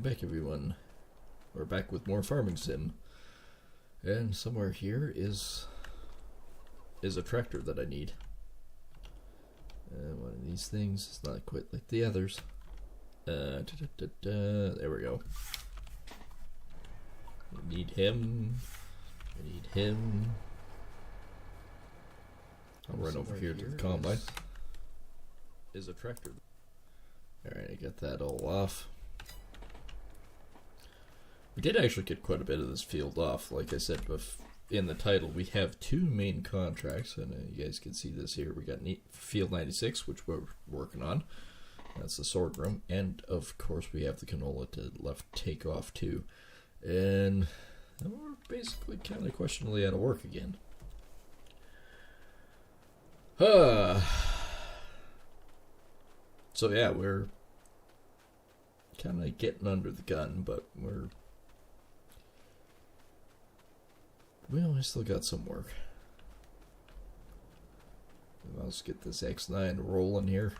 welcome back everyone. We're back with more Farming Sim. And somewhere here is a tractor that I need. One of these things is not quite like the others. There we go. I need him. I need him. I'll run over here to the combine. Is a tractor. Alright, I got that all off. We did actually get quite a bit of this field off. Like I said in the title, we have two main contracts, and you guys can see this here. We got Field 96, which we're working on. That's the sorghum, and of course we have the canola to take off too. And we're basically kind of questionably out of work again. So yeah, we're kind of getting under the gun, but we still got some work. Let's get this X9 rolling here.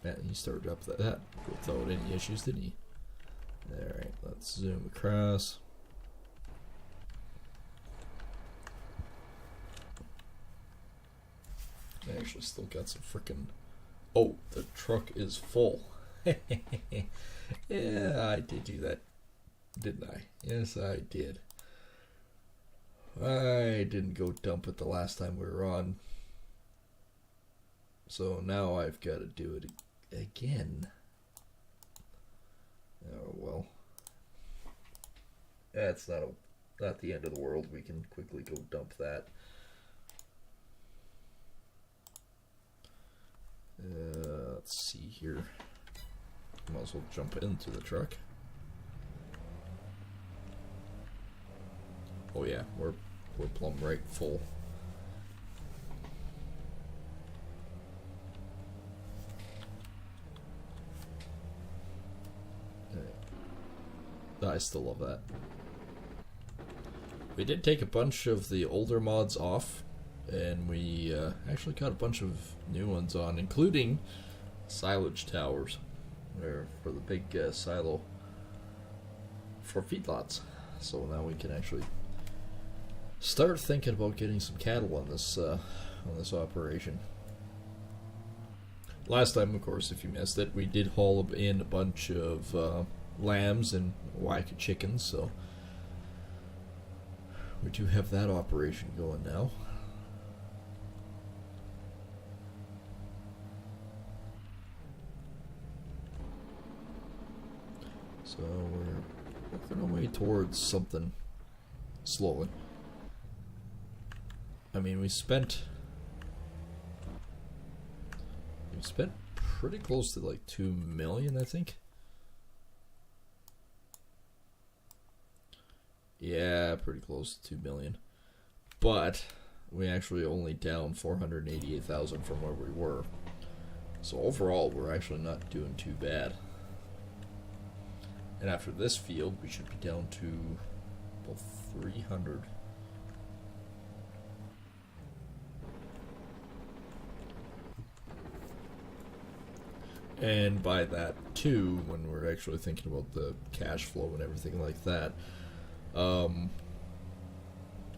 Man, he started up that without any issues, didn't he? Alright, let's zoom across. I actually still got some freaking... Oh, the truck is full. Yeah, I did do that, didn't I? Yes, I did. I didn't go dump it the last time we were on. So now I've got to do it again. Oh well. That's not the end of the world. We can quickly go dump that. Let's see here. Might as well jump into the truck. Oh yeah, we're plumb right full. I still love that. We did take a bunch of the older mods off, and we actually got a bunch of new ones on, including silage towers, for the big silo for feedlots. So now we can actually start thinking about getting some cattle on this operation. Last time, of course, if you missed it, we did haul in a bunch of lambs and whack chickens, so we do have that operation going now. So we're working our way towards something slowly. I mean, we spent pretty close to like 2 million, I think. Yeah, pretty close to 2 million. But we actually only down 488,000 from where we were. So overall, we're actually not doing too bad. And after this field, we should be down to about 300. And by that too, when we're actually thinking about the cash flow and everything like that,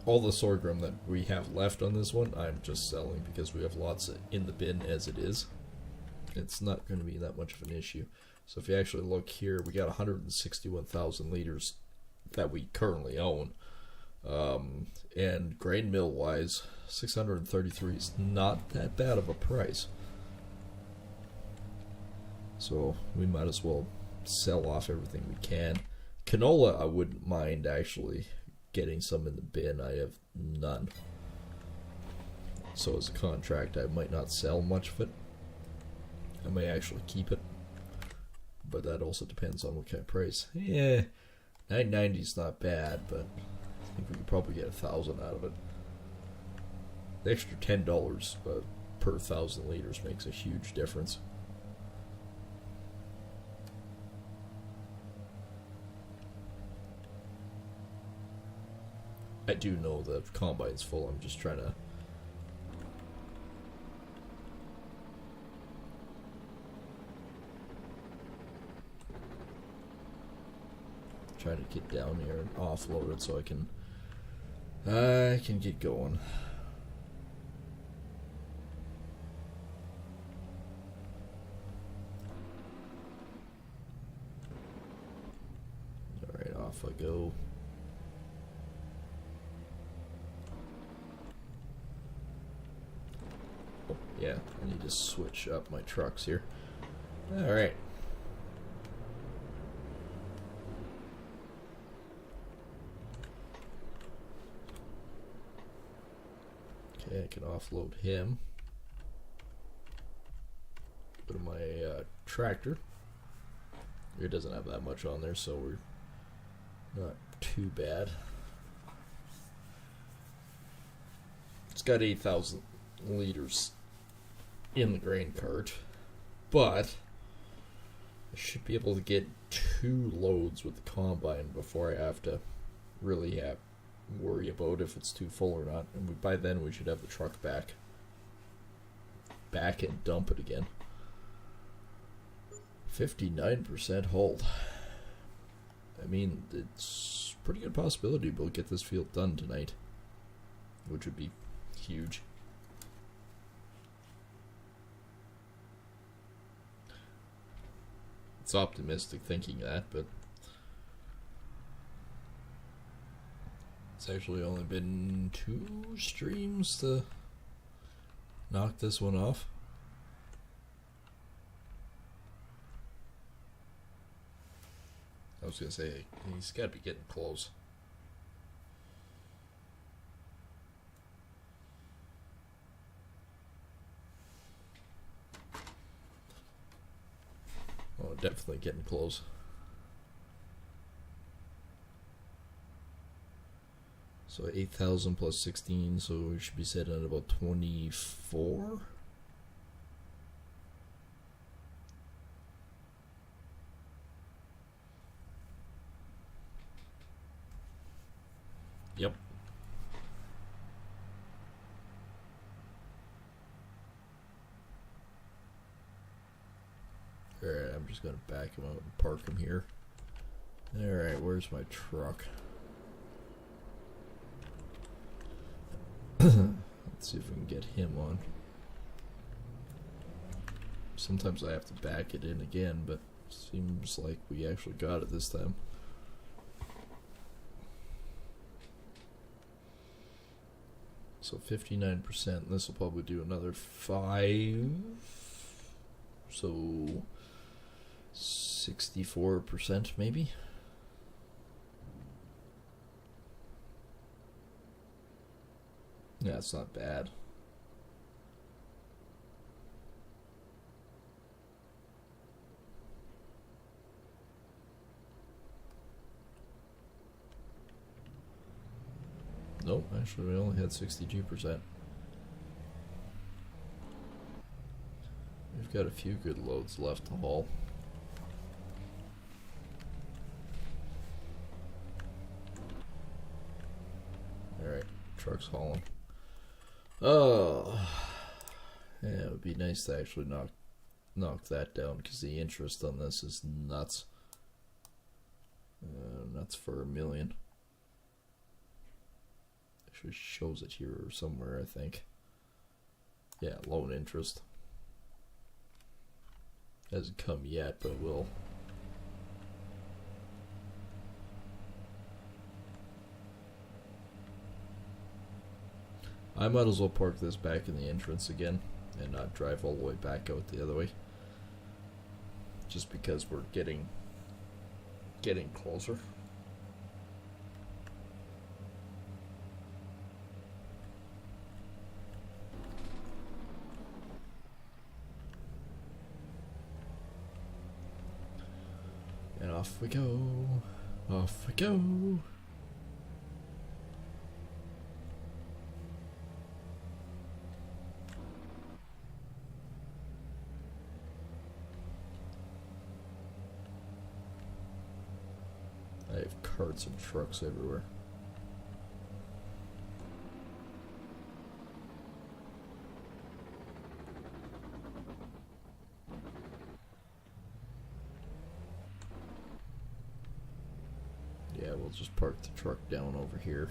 all the sorghum that we have left on this one, I'm just selling because we have lots in the bin as it is. It's not going to be that much of an issue. So if you actually look here, we got 161,000 liters that we currently own. And grain mill wise, 633 is not that bad of a price. So we might as well sell off everything we can. Canola, I wouldn't mind actually getting some in the bin. I have none. So as a contract, I might not sell much of it. I may actually keep it. But that also depends on what kind of price. Yeah, 990 is not bad, but I think we could probably get 1,000 out of it. The extra $10 per 1,000 liters makes a huge difference. I do know the combine's full. I'm just trying to trying to get down here and offload it so I can get going. Alright, off I go. Oh, yeah, I need to switch up my trucks here. Alright. Okay, I can offload him. Go to my tractor. It doesn't have that much on there, so we're not too bad. It's got 8,000 liters in the grain cart, but I should be able to get 2 loads with the combine before I have to really worry about if it's too full or not. And by then we should have the truck back and dump it again. 59% hold. I mean, it's a pretty good possibility we'll get this field done tonight, which would be huge. It's optimistic thinking that, but it's actually only been 2 streams to knock this one off. I was gonna say, he's gotta be getting close. Oh, definitely getting close. So 8,000 plus 16, so we should be sitting at about 24. Yep. Alright, I'm just gonna back him out and park him here. Alright, where's my truck? Let's see if we can get him on. Sometimes I have to back it in again, but seems like we actually got it this time. So 59%, this will probably do another 5. So 64% maybe. Yeah, it's not bad. Nope, actually we only had 62%. We've got a few good loads left to haul. Alright, truck's hauling. Oh, yeah, it would be nice to actually knock that down, because the interest on this is nuts. Nuts for $1 million. Actually shows it here somewhere, I think. Yeah, loan interest. Hasn't come yet, but will. I might as well park this back in the entrance again and not drive all the way back out the other way. Just because we're getting closer. And off we go. Off we go. I have carts and trucks everywhere. we'll just park the truck down over here.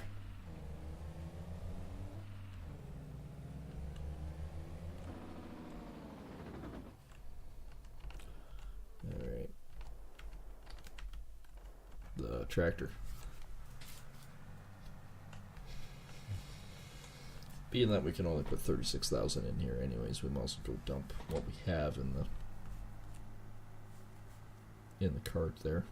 Alright. The tractor. Being that we can only put 36,000 in here anyways, we might as well go dump what we have in the cart there.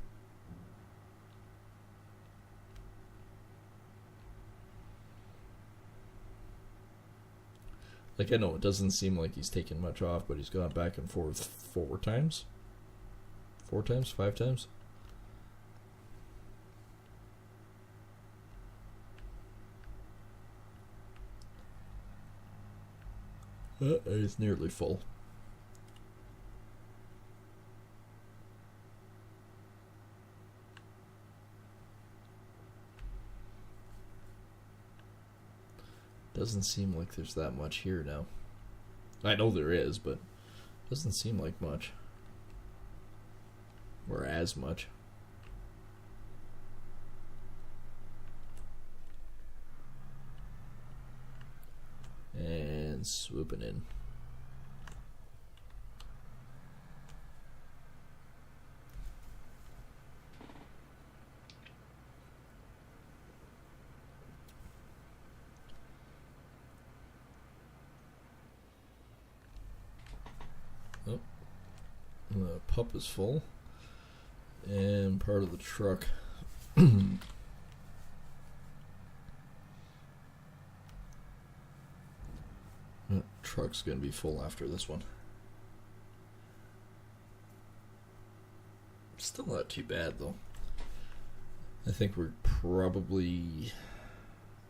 Like, I know it doesn't seem like he's taken much off, but he's gone back and forth 4 times? 4 times? 5 times? It's nearly full. Doesn't seem like there's that much here now. I know there is, but doesn't seem like much. Or as much. And swooping in. Oh, the pup is full, and part of the truck. Truck's gonna be full after this one. Still not too bad though. I think we're probably,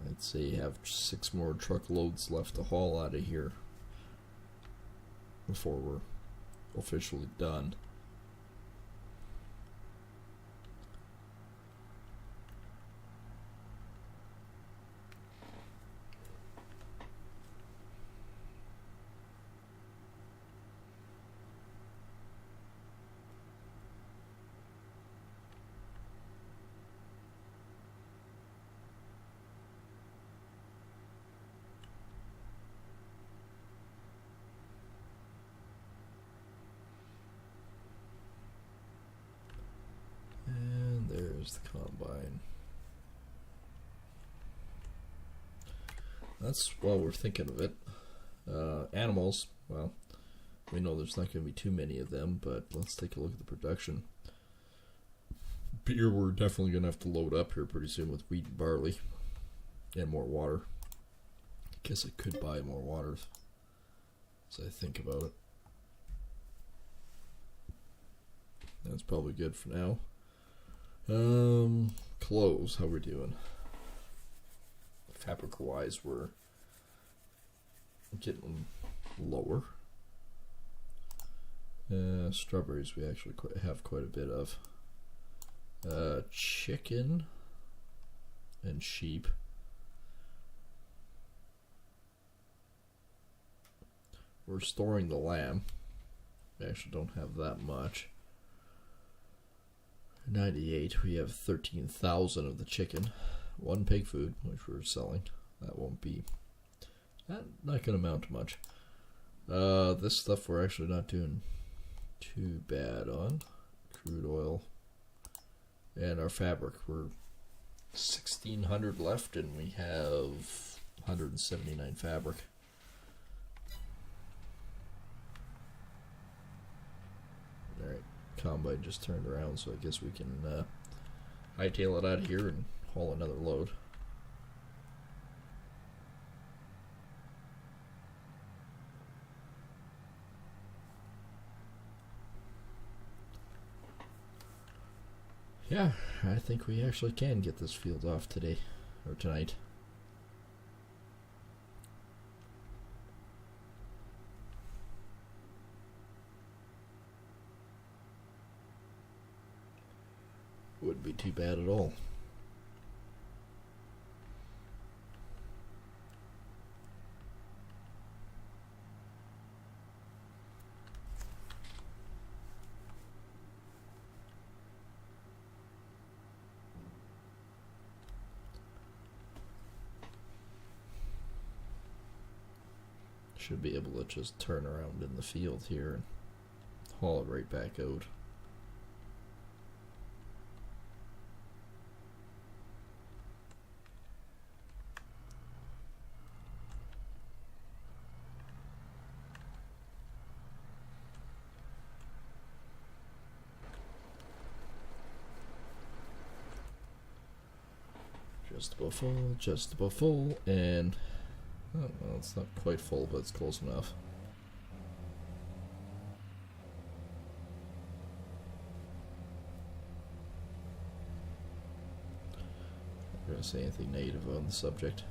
I'd say, have 6 more truckloads left to haul out of here before we're officially done. There's the combine. That's while we're thinking of it. Animals, well, we know there's not going to be too many of them, but let's take a look at the production. Beer, we're definitely going to have to load up here pretty soon with wheat and barley. And more water. I guess I could buy more water as I think about it. That's probably good for now. Clothes, how we're doing? Fabric wise, we're getting lower. Strawberries we actually have quite a bit of. Chicken and sheep. We're storing the lamb. We actually don't have that much. 98, we have 13,000 of the chicken. 1 pig food, which we're selling. That won't be, not going to amount to much. This stuff we're actually not doing too bad on. Crude oil. And our fabric, we're 1,600 left, and we have 179 fabric. Alright. Combine just turned around, so I guess we can hightail it out of here and haul another load. Yeah, I think we actually can get this field off today, or tonight. Wouldn't be too bad at all. Should be able to just turn around in the field here and haul it right back out. Just above full, and oh, well, it's not quite full, but it's close enough. I'm not going to say anything negative on the subject,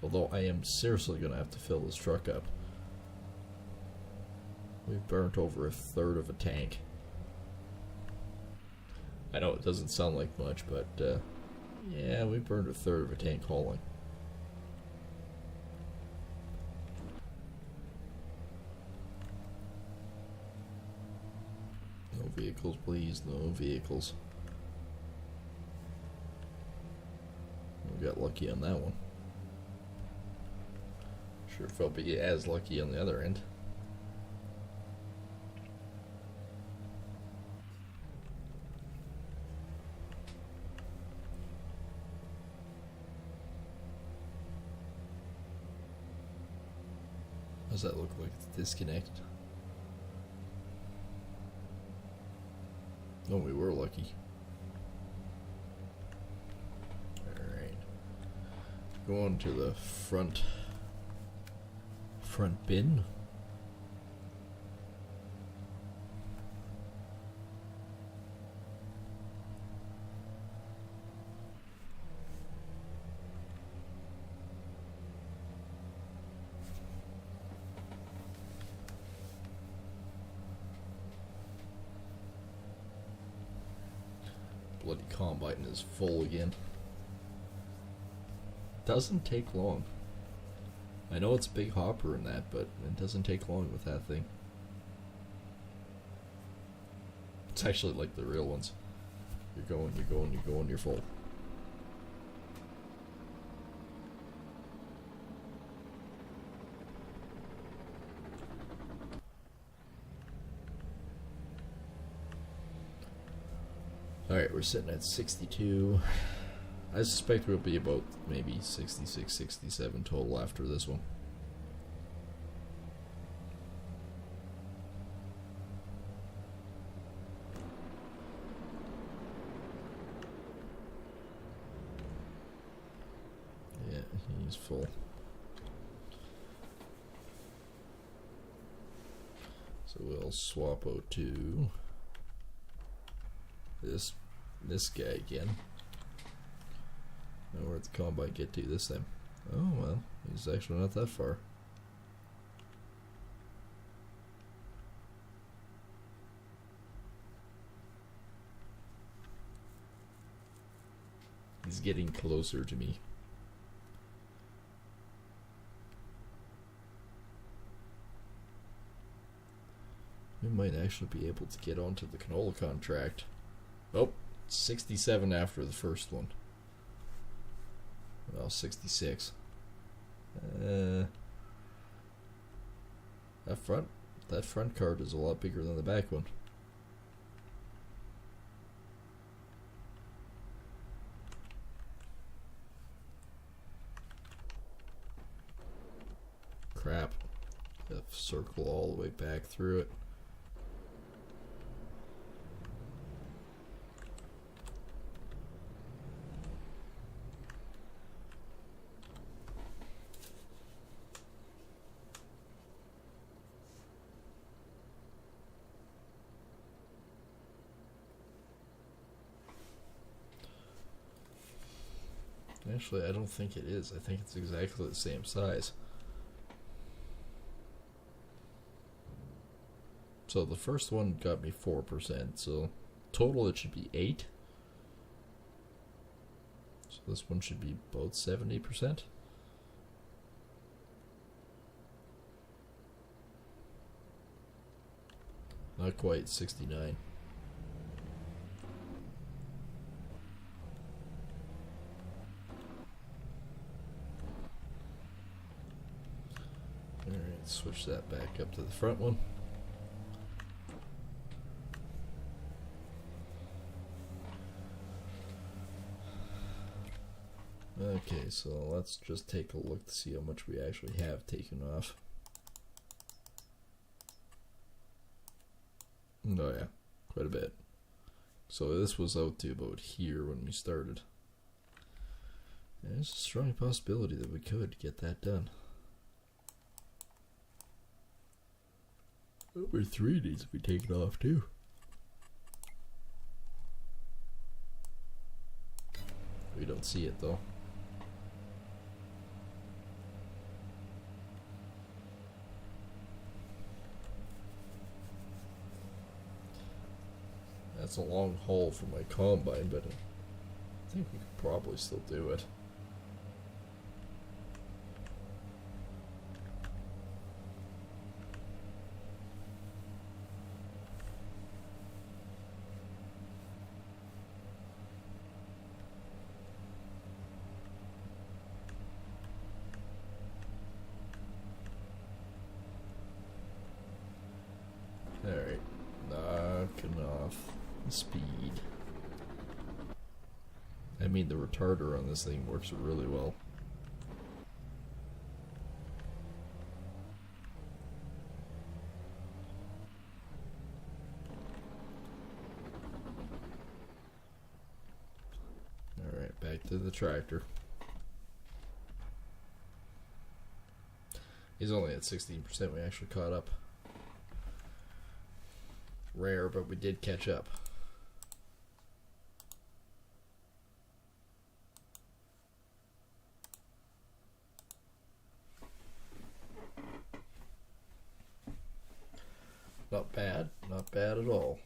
although I am seriously going to have to fill this truck up. We've burnt over a third of a tank. I know it doesn't sound like much, but yeah, we burned a third of a tank hauling. No vehicles, please. No vehicles. We got lucky on that one. Sure if I'll be as lucky on the other end. Does that look like it's disconnected? No, we were lucky. Alright. Going to the front bin. Bloody combine is full again. Doesn't take long. I know it's a big hopper and that, but it doesn't take long with that thing. It's actually like the real ones. You're going, you're full. Alright, we're sitting at 62. I suspect we'll be about maybe 66, 67 total after this one. Yeah, he's full. So we'll swap out to this guy again. Now where'd the combine get to this time? Oh well, he's actually not that far. He's getting closer to me. We might actually be able to get onto the canola contract. Oh, 67 after the first one. Well, 66. That front card is a lot bigger than the back one. Crap. Have to circle all the way back through it. Actually, I don't think it is. I think it's exactly the same size. So the first one got me 4%, so total it should be 8. So this one should be about 70%. Not quite, 69. Alright, switch that back up to the front one. Okay, so let's just take a look to see how much we actually have taken off. Oh yeah, quite a bit. So this was out to about here when we started. There's a strong possibility that we could get that done. Number 3 needs to be taken off too. We don't see it though. That's a long haul for my combine, but I think we could probably still do it. Alright, knocking off the speed. I mean, the retarder on this thing works really well. Alright, back to the tractor. He's only at 16%, we actually caught up. Rare, but we did catch up. Not bad, not bad at all.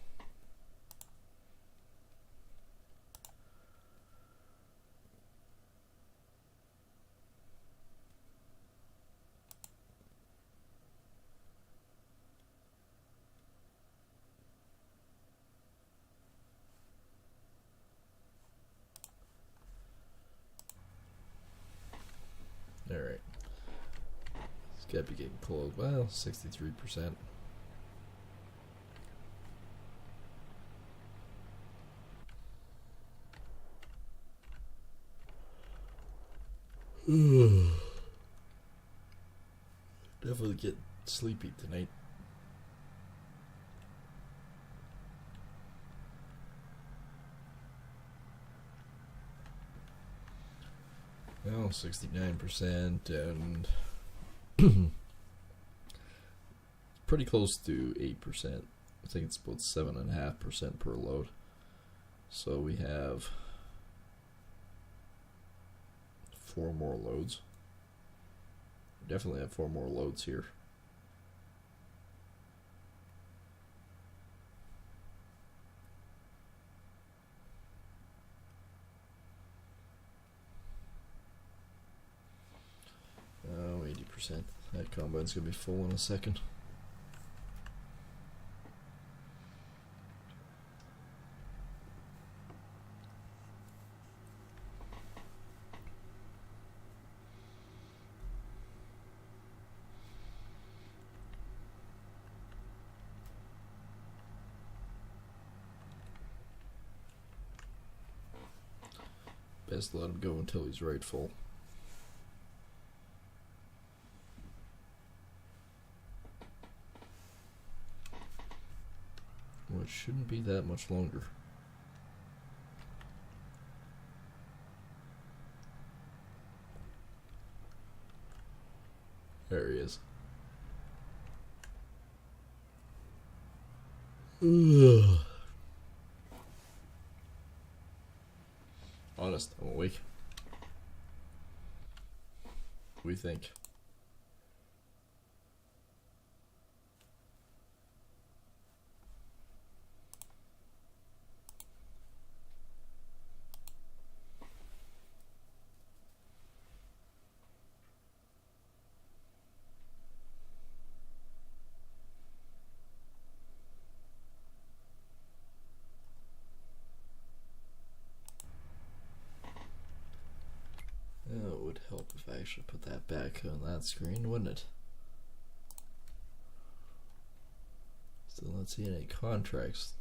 Alright. It's gotta be getting close. Well, 63%. Definitely get sleepy tonight. Well, 69% and pretty close to 8%. I think it's about 7.5% per load. So we have 4 more loads. We definitely have 4 more loads here. Oh, 80%. That combine's gonna be full in a second. Best let him go until he's right full. Which shouldn't be that much longer. There he is. Honest, I'm awake. What do you think? It would help if I actually put that back on that screen, wouldn't it? Still not seeing any contracts.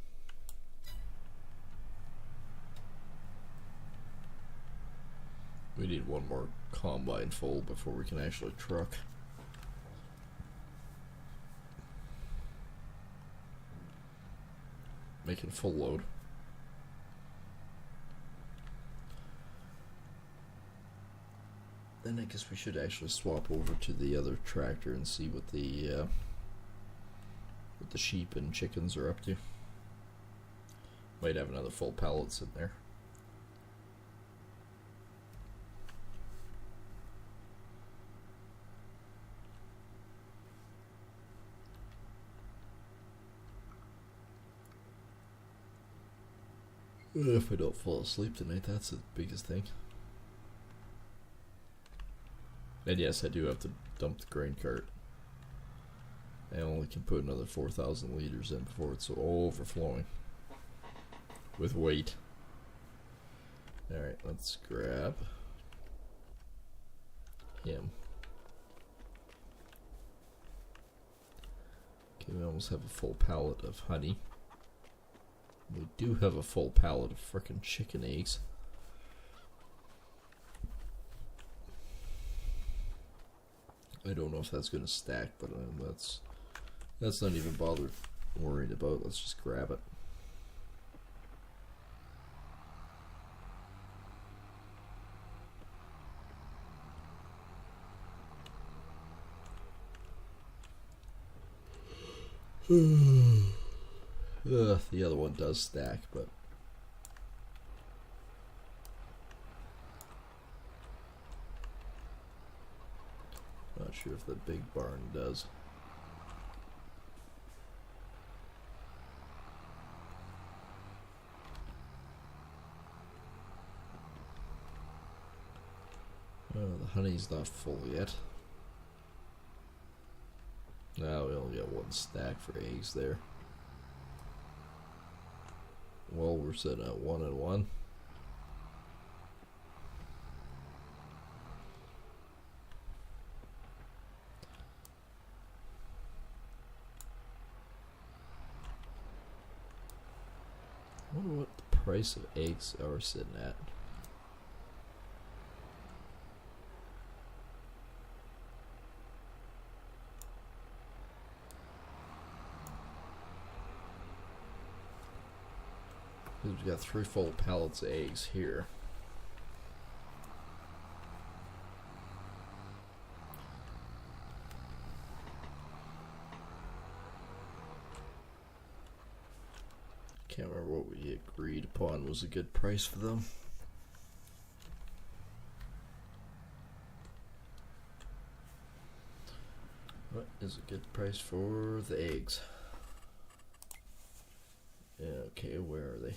We need one more combine full before we can actually truck. Making full load. Then I guess we should actually swap over to the other tractor and see what the sheep and chickens are up to. Might have another full pallet sitting there. If I don't fall asleep tonight, that's the biggest thing. And yes, I do have to dump the grain cart. I only can put another 4,000 liters in before it's overflowing with weight. Alright, let's grab him. Okay, we almost have a full pallet of honey. We do have a full pallet of frickin' chicken eggs. I don't know if that's going to stack, but that's not even bothered worried about. Let's just grab it. The other one does stack, but not sure if the big barn does. Oh, the honey's not full yet. Now we only got one stack for eggs there. Well, we're sitting at 1 and 1. I wonder what the price of eggs are sitting at. We've got 3 full pallets of eggs here. Can't remember what we agreed upon was a good price for them. What is a good price for the eggs? Yeah, okay, where are they?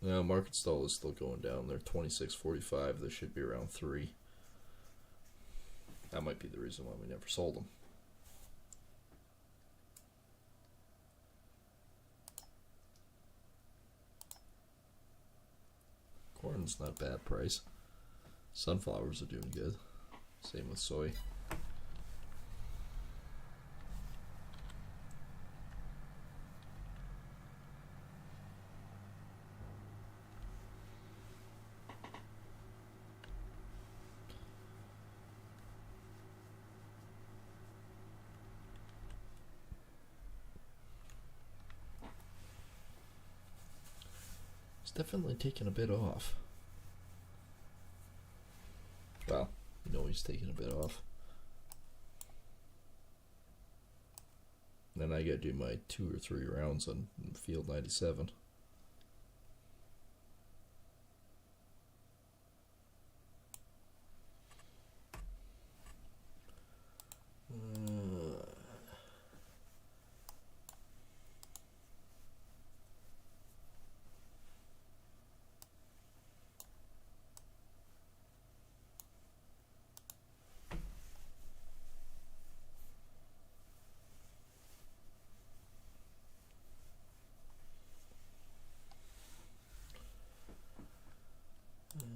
No, market stall is still going down. They're 26.45. They should be around 3. That might be the reason why we never sold them. Corn's not a bad price. Sunflowers are doing good. Same with soy. Definitely taking a bit off. Well, you know he's taking a bit off. Then I gotta do my 2 or 3 rounds on field 97.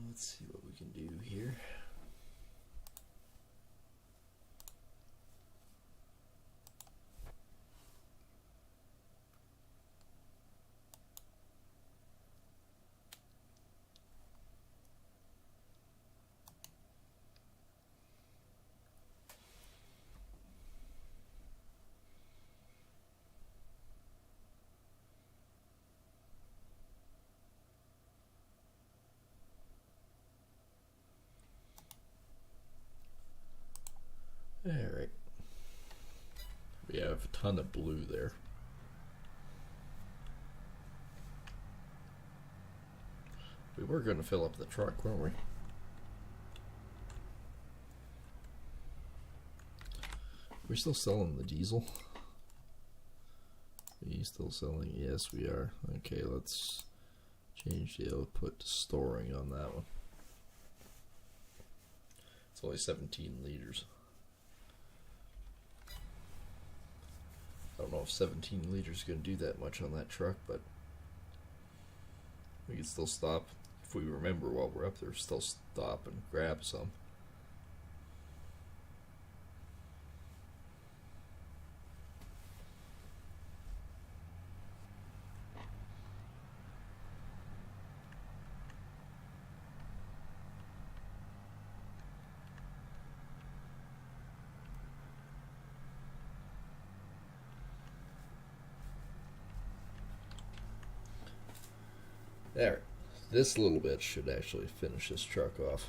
Let's see what we can do here. Alright. We have a ton of blue there. We were going to fill up the truck, weren't we? We're still selling the diesel. Are you still selling? Yes, we are. Okay, let's change the output to storing on that one. It's only 17 liters. I don't know if 17 liters is going to do that much on that truck, but we can still stop. If we remember while we're up there, still stop and grab some. There, this little bit should actually finish this truck off.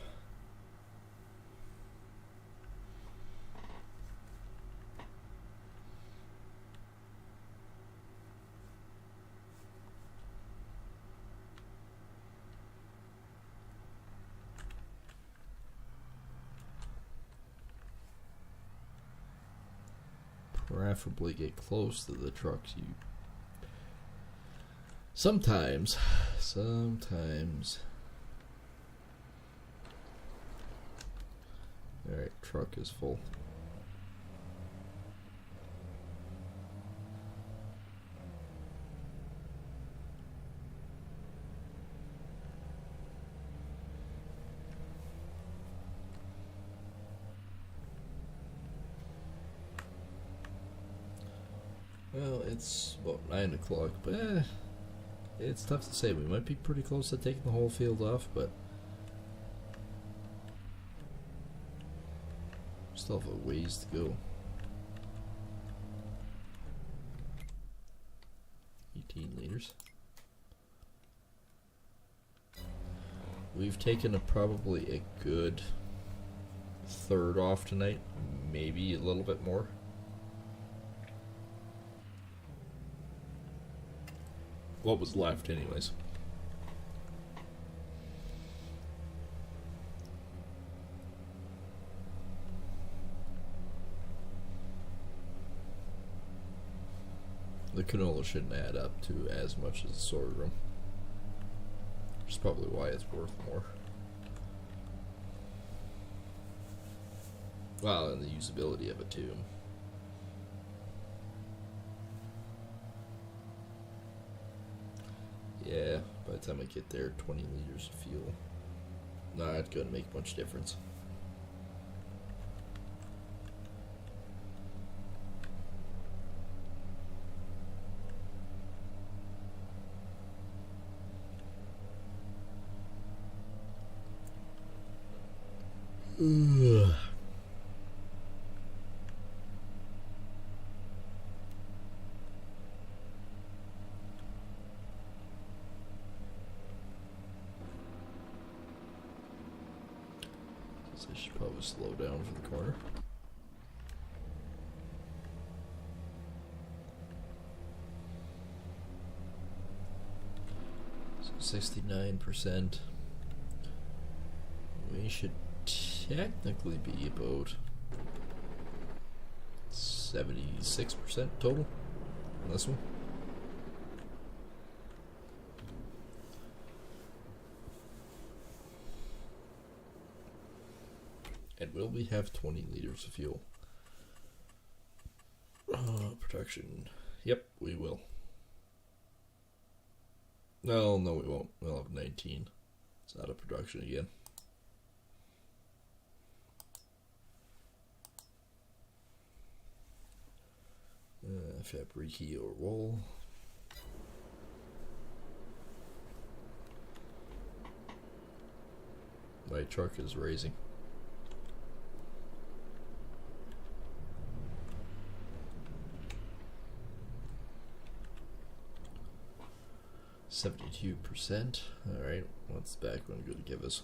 Preferably get close to the trucks you sometimes. Alright, truck is full. Well, it's about 9 o'clock, but it's tough to say. We might be pretty close to taking the whole field off, but still have a ways to go. 18 liters. We've taken probably a good third off tonight, maybe a little bit more. What was left anyways. The canola shouldn't add up to as much as the sorghum, which is probably why it's worth more. Well, and the usability of it too. Yeah, by the time I get there, 20 liters of fuel. Not gonna make much difference. Ugh. I should probably slow down for the corner. So 69%. We should technically be about 76% total on this one. And will we have 20 liters of fuel? Production. Yep, we will. No, we won't. We'll have 19. It's out of production again. Fabrici or wool. My truck is raising. %. Alright, what's the back one going to give us?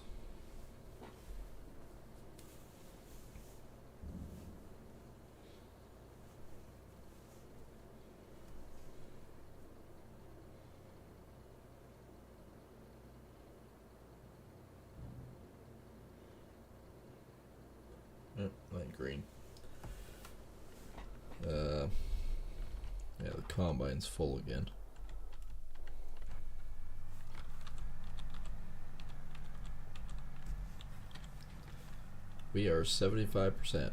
green. Yeah, the combine's full again. We are 75%.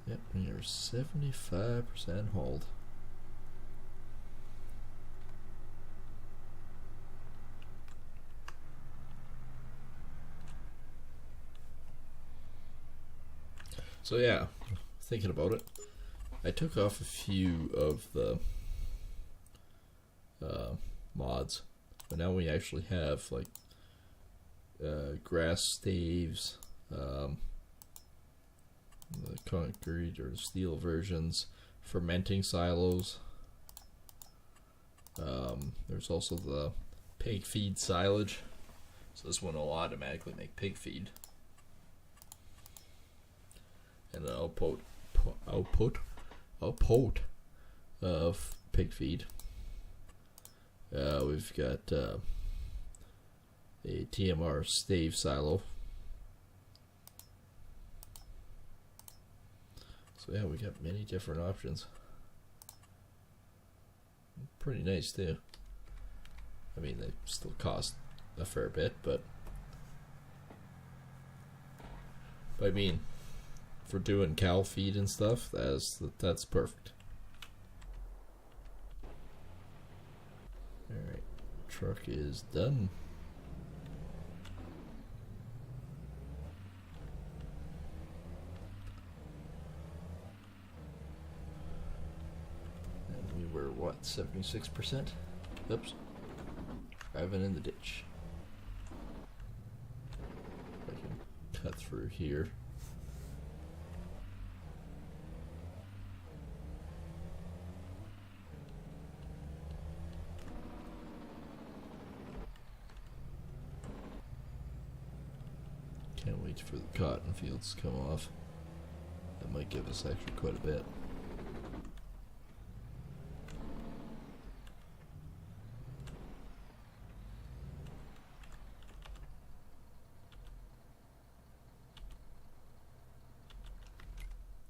Yep, we are 75% hold. So yeah, thinking about it, I took off a few of the mods, but now we actually have like grass staves, the concrete or steel versions, fermenting silos. There's also the pig feed silage, so this one will automatically make pig feed. And an output of pig feed. We've got a TMR stave silo. So yeah, we got many different options. Pretty nice too. I mean, they still cost a fair bit, but I mean, for doing cow feed and stuff, that's perfect. Alright, truck is done. And we were what, 76%? Oops. Driving in the ditch. I can cut through here. Can't wait for the cotton fields to come off. That might give us actually quite a bit.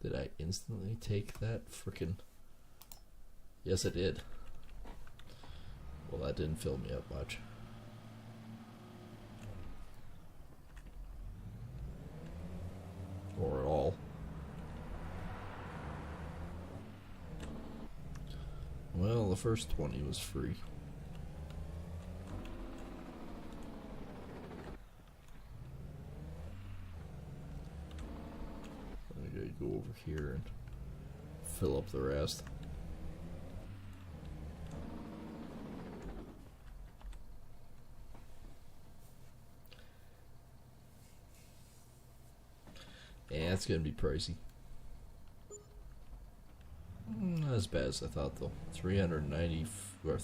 Did I instantly take that frickin'? Yes, I did. Well, that didn't fill me up much. Or at all. Well, the first 20 was free. I gotta go over here and fill up the rest. Yeah, it's gonna be pricey. Not as bad as I thought though. 390 or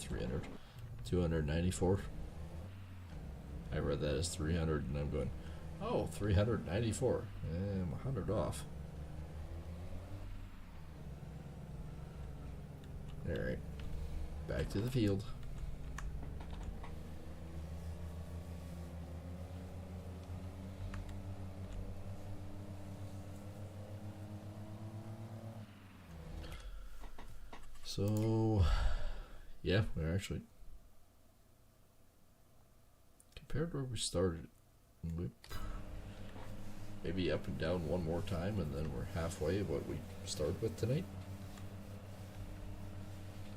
294. I read that as 300 and I'm going, oh, 394. I'm 100 off. Alright. Back to the field. So, yeah, we're actually, compared to where we started, we maybe up and down one more time, and then we're halfway of what we started with tonight.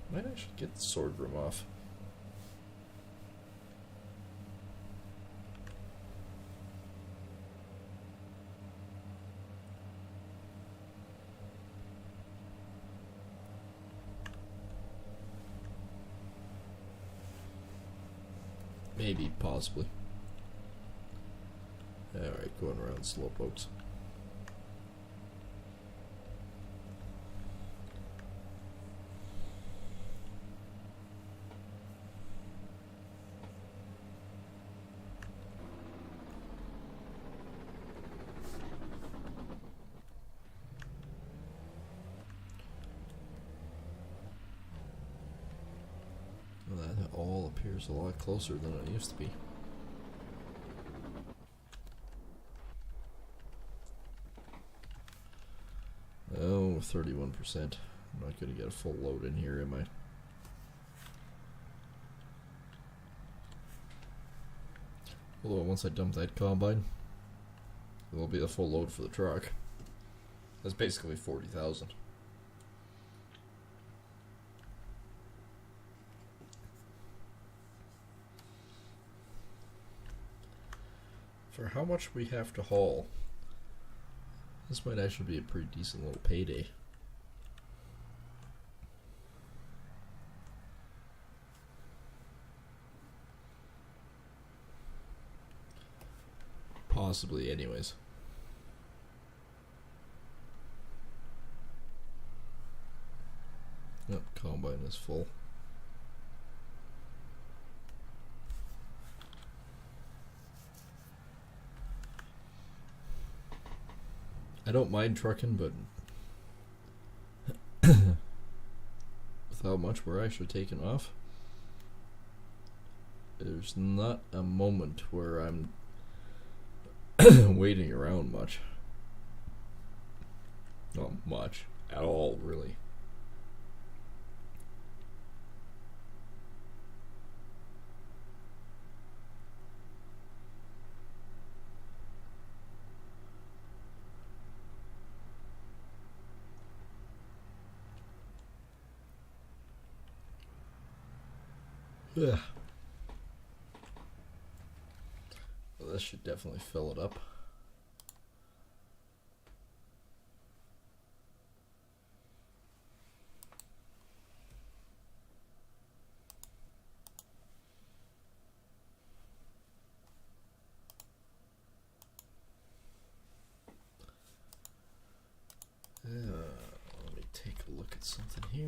Might actually get the sword room off. Maybe, possibly. Alright, going around slowpokes. Tractor's a lot closer than it used to be. Oh, 31%. I'm not going to get a full load in here, am I? Although once I dump that combine, it will be a full load for the truck. That's basically 40,000. For how much we have to haul, this might actually be a pretty decent little payday. Possibly, anyways. Yep, combine is full. I don't mind trucking, but with how much we're actually taking off, there's not a moment where I'm waiting around much. Not much at all, really. Yeah. Well, this should definitely fill it up. Let me take a look at something here.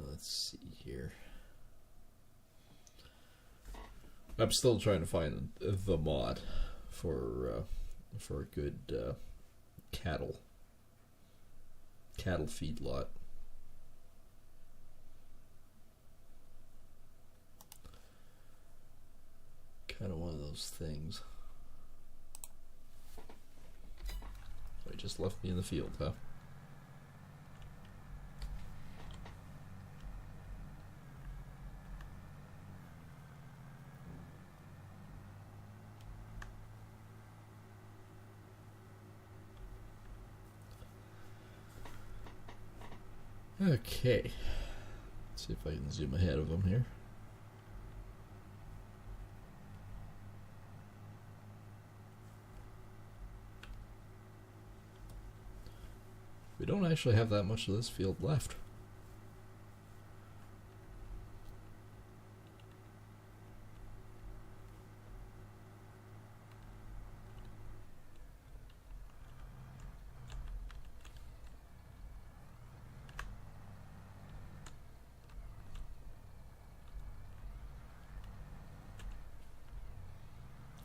Let's see here. I'm still trying to find the mod for a good cattle feedlot. Kind of one of those things. So it just left me in the field, huh? Okay, let's see if I can zoom ahead of them here. We don't actually have that much of this field left.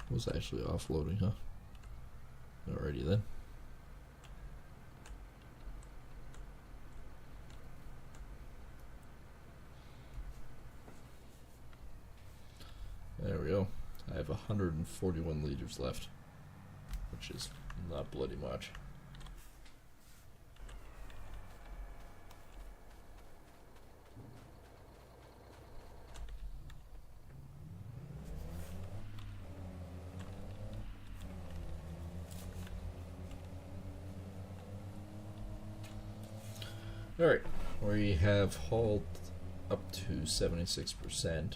Was actually offloading, huh? Alrighty then. There we go. I have 141 liters left, which is not bloody much. Alright, we have hauled up to 76%.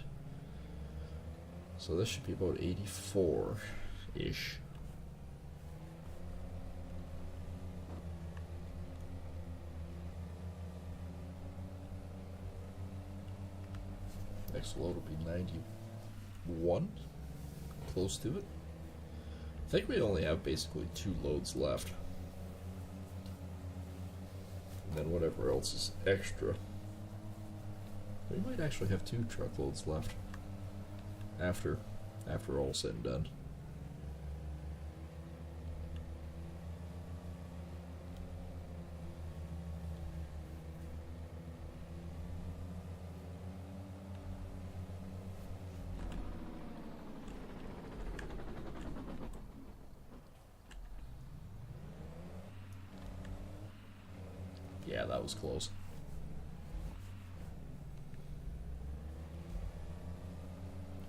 So this should be about 84-ish. Next load will be 91, close to it. I think we only have basically 2 loads left. And then whatever else is extra. We might actually have 2 truckloads left after all said and done. Yeah, that was close.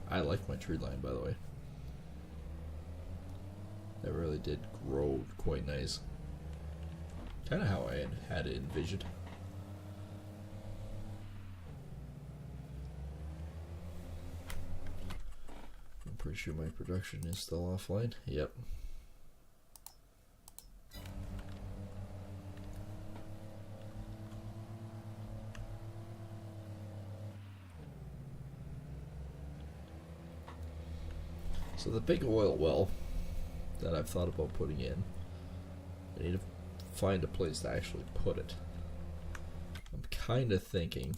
I like my tree line, by the way. That really did grow quite nice. Kind of how I had it envisioned. I'm pretty sure my production is still offline. Yep. So the big oil well that I've thought about putting in, I need to find a place to actually put it. I'm kind of thinking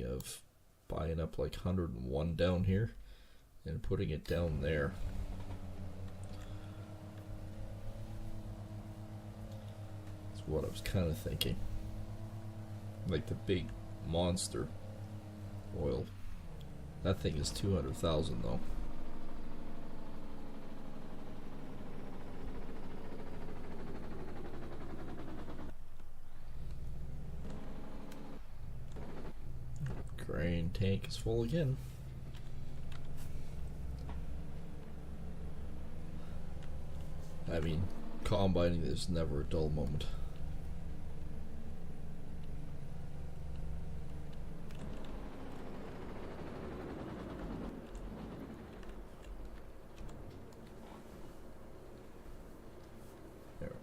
of buying up like 101 down here and putting it down there. That's what I was kind of thinking. Like the big monster oil. That thing is 200,000 though. Grain tank is full again. I mean, combining is never a dull moment.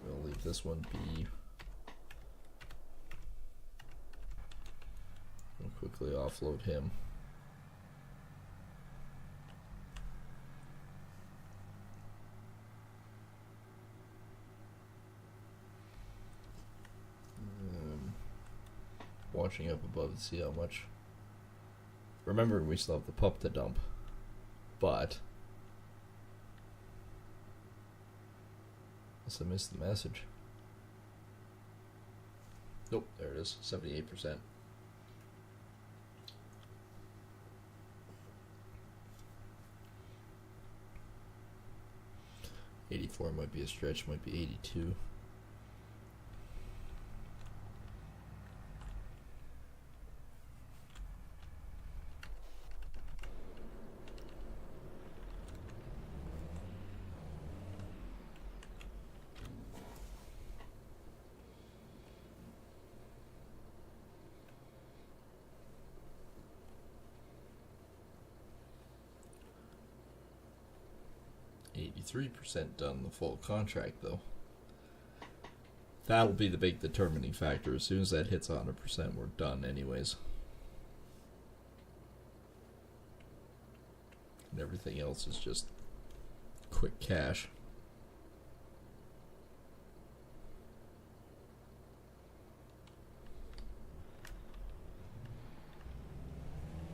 We'll leave this one be. We'll quickly offload him. Watching up above to see how much. Remember, we still have the pup to dump, but. I missed the message. Nope, there it is, 78%. $84 might be a stretch, might be 82. %, done the full contract though. That'll be the big determining factor. As soon as that hits 100%, we're done anyways. And everything else is just quick cash.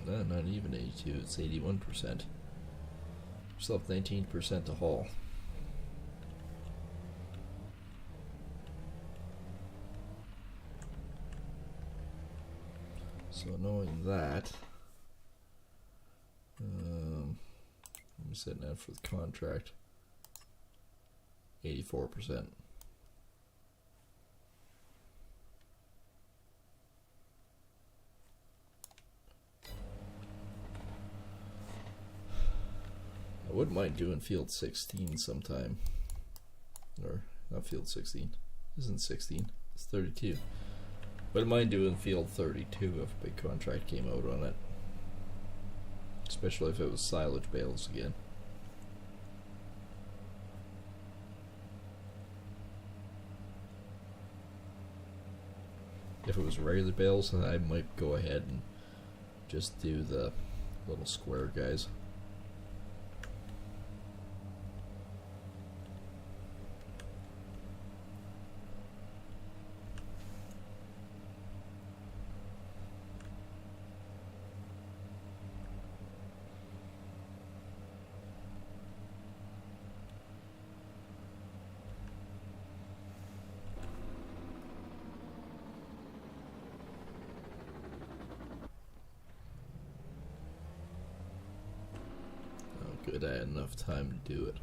No, not even 82, it's 81%. Still have 19% to haul. So knowing that, I'm setting that for the contract. 84%. I wouldn't mind doing field 16 sometime. Or, not field 16. Isn't 16. It's 32. Wouldn't mind doing field 32 if a big contract came out on it. Especially if it was silage bales again. If it was regular bales, then I might go ahead and just do the little square guys. Good, I had enough time to do it.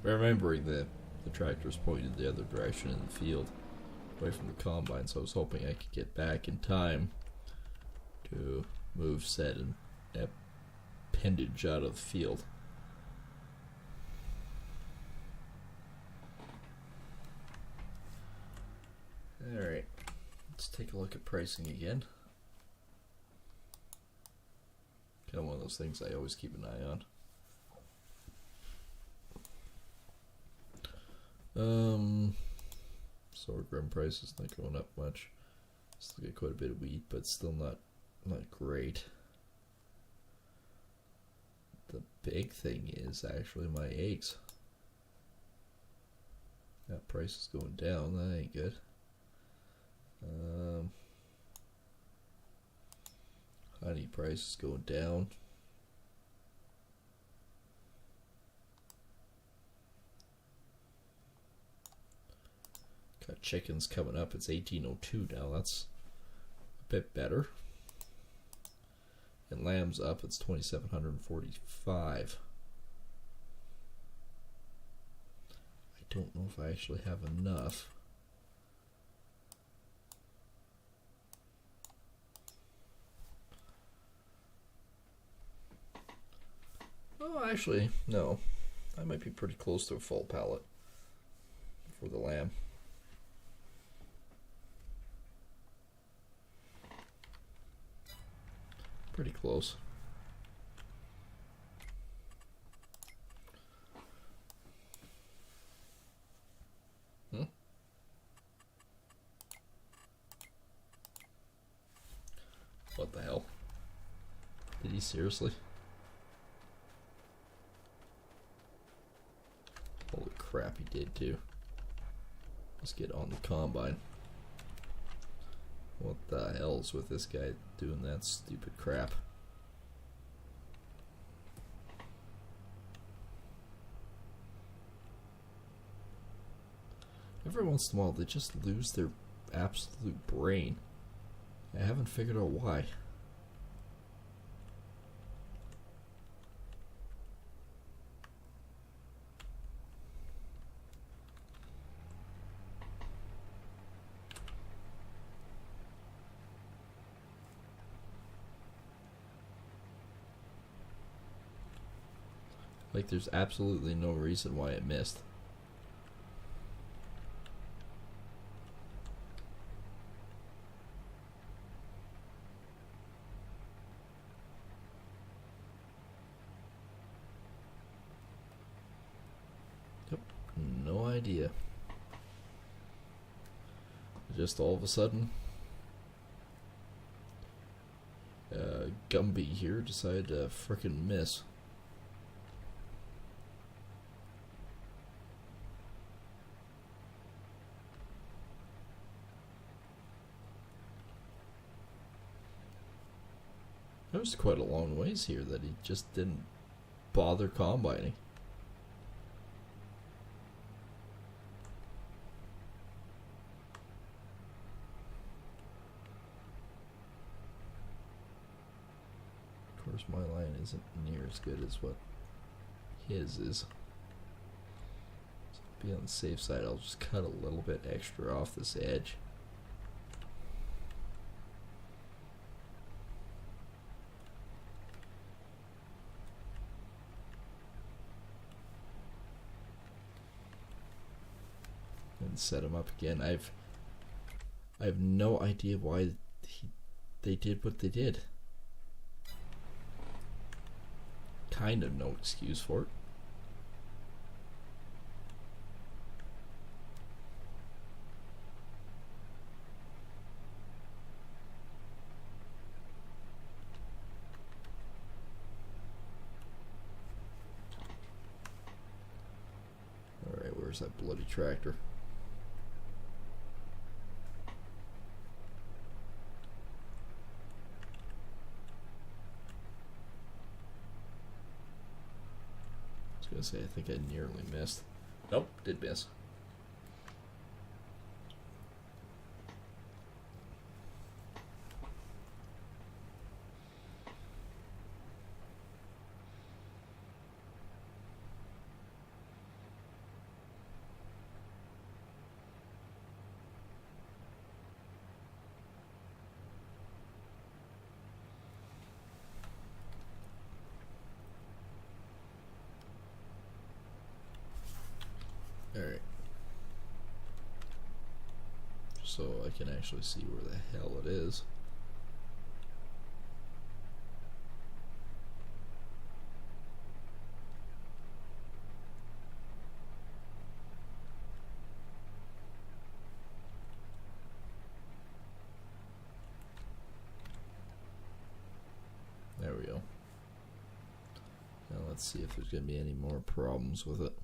Remembering that the tractor's pointed the other direction in the field, away from the combine, so I was hoping I could get back in time to move said appendage out of the field. Alright, let's take a look at pricing again. Kind of one of those things I always keep an eye on. Sorghum price is not going up much. Still get quite a bit of wheat, but still not great. The big thing is actually my eggs. That price is going down. That ain't good. Honey price is going down. Got chickens coming up. It's 1802 now. That's a bit better. And lambs up. It's 2745. I don't know if I actually have enough. Oh, actually, no. I might be pretty close to a full pallet for the lamb. Pretty close. What the hell? Did he seriously? Holy crap, he did too. Let's get on the combine. What the hell's with this guy doing that stupid crap? Every once in a while they just lose their absolute brain. I haven't figured out why. Like, there's absolutely no reason why it missed. Yep, no idea. Just all of a sudden, Gumby here decided to frickin' miss. That was quite a long ways here that he just didn't bother combining. Of course, my line isn't near as good as what his is. So to be on the safe side, I'll just cut a little bit extra off this edge. And set him up again. I have no idea why they did what they did. Kind of no excuse for it. Where's that bloody tractor? I was gonna say, I think I nearly missed. Nope, did miss. Alright. So I can actually see where the hell it is. There we go. Now let's see if there's going to be any more problems with it.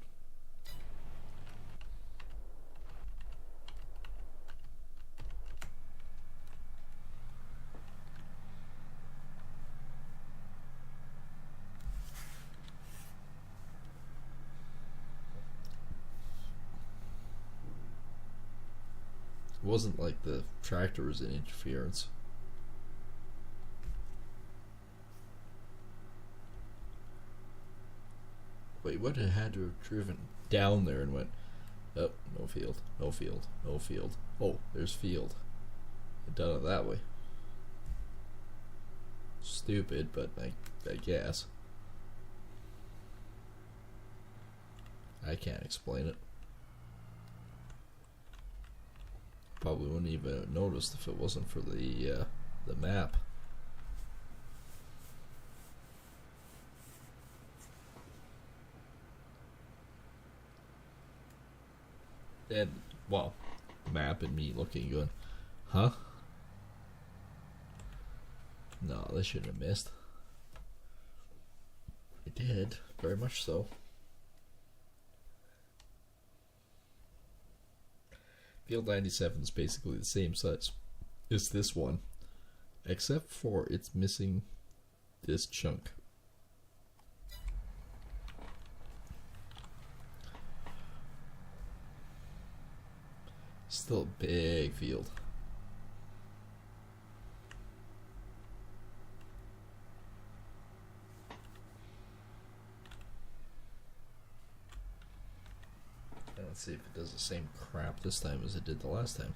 It wasn't like the tractor was in interference. Wait, what it had to have driven down there and went, oh, no field, no field, no field. Oh, there's field. It done it that way. Stupid, but I guess. I can't explain it. Probably wouldn't even have noticed if it wasn't for the map. And, well, map and me looking going, huh? No, they shouldn't have missed. It did, very much so. Field 97 is basically the same size as this one, except for it's missing this chunk. Still a big field. Let's see if it does the same crap this time as it did the last time.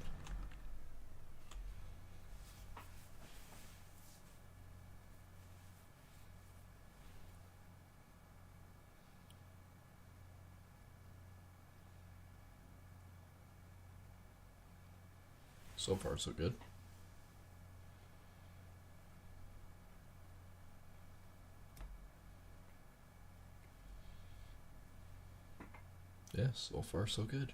So far, so good. Yeah, so far, so good.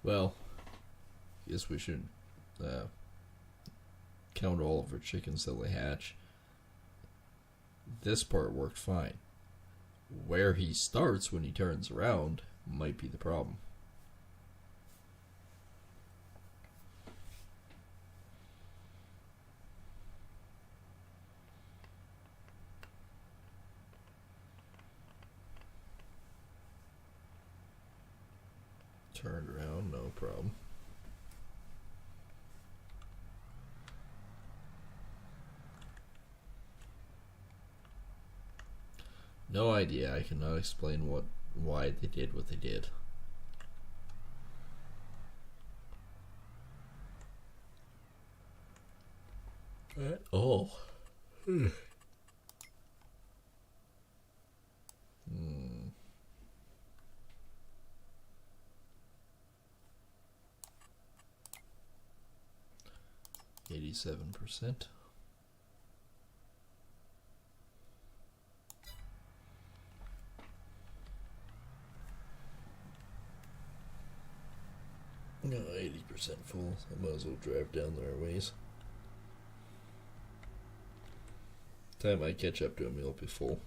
Well, guess we should count all of our chickens till they hatch. This part worked fine. Where he starts when he turns around might be the problem. Turned around, no problem. No idea. I cannot explain why they did what they did. Oh. 87%. No, 80% full. I might as well drive down there a ways. Time I catch up to him, he'll be full.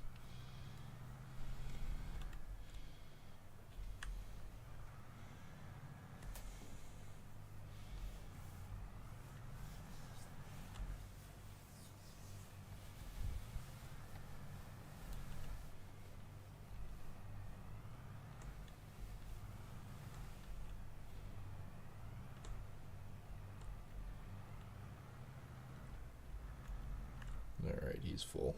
Alright, he's full.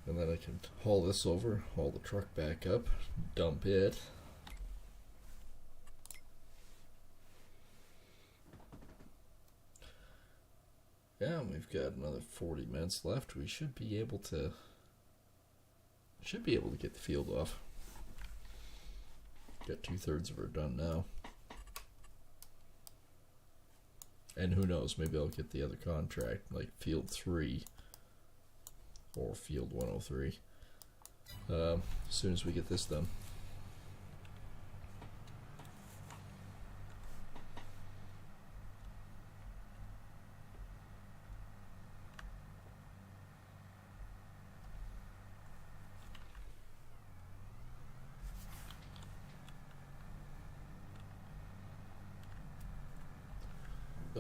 And then I can haul this over, haul the truck back up, dump it. Yeah, we've got another 40 minutes left. We should be able to get the field off. Got 2/3 of her done now. And who knows, maybe I'll get the other contract, like Field 3 or Field 103, as soon as we get this done.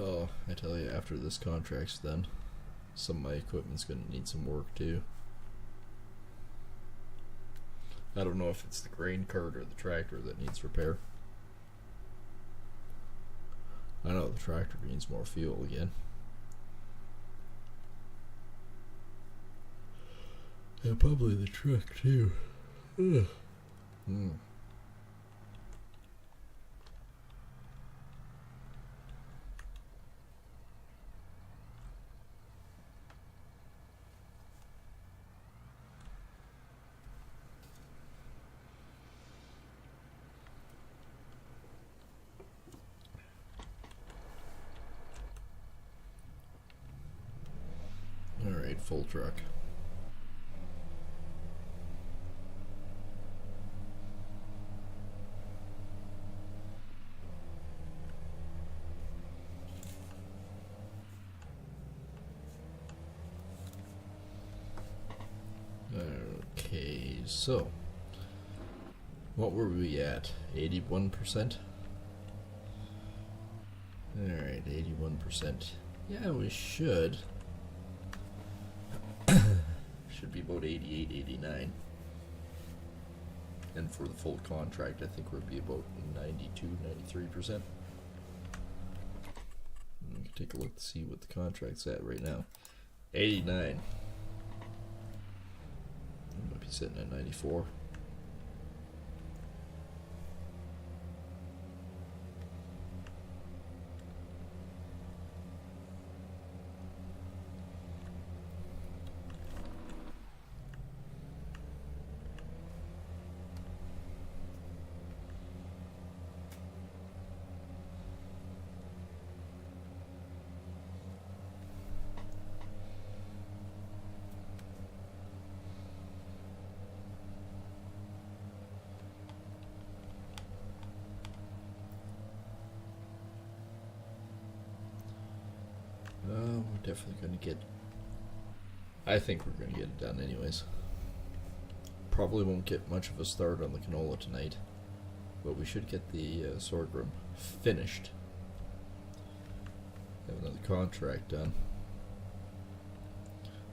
Oh, I tell you, after this contract's done, some of my equipment's going to need some work too. I don't know if it's the grain cart or the tractor that needs repair. I know the tractor needs more fuel again. And probably the truck too. Ugh. Alright, full truck. Okay, so what were we at? 81%? Alright, 81%. Yeah, we should be about 88, 89. And for the full contract, I think we'll be about 92, 93%. We can take a look to see what the contract's at right now. 89. We might be sitting at 94. We're definitely going to get... I think we're going to get it done anyways. Probably won't get much of a start on the canola tonight, but we should get the sorghum finished. Have another contract done.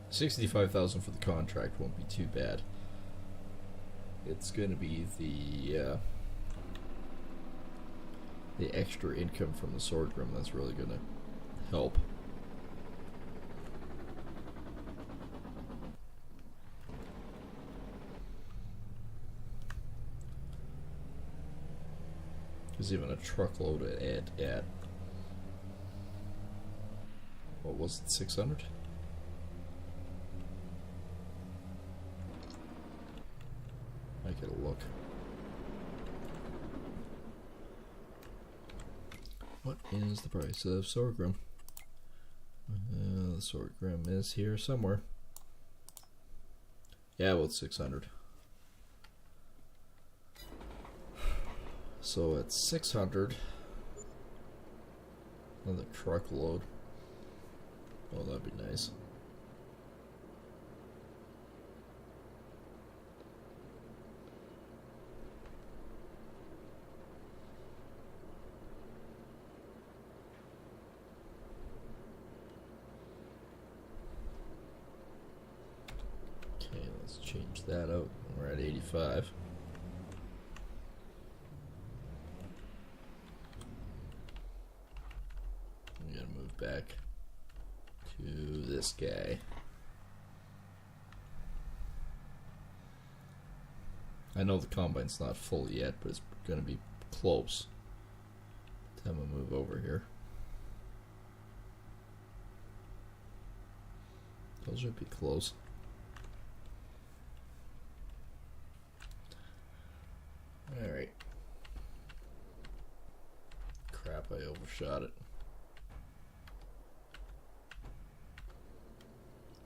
65,000 for the contract won't be too bad. It's going to be the extra income from the sorghum that's really going to help. There's even a truckload at what was it, 600? I get a look. What is the price of sorghum? The sorghum is here somewhere. Yeah, well, it's 600. So at 600, another truckload. Oh, that'd be nice. Okay, let's change that out. We're at 85. I'm gonna move back to this guy. I know the combine's not full yet, but it's gonna be close. Time to move over here. Those should be close. Alright. Crap, I overshot it.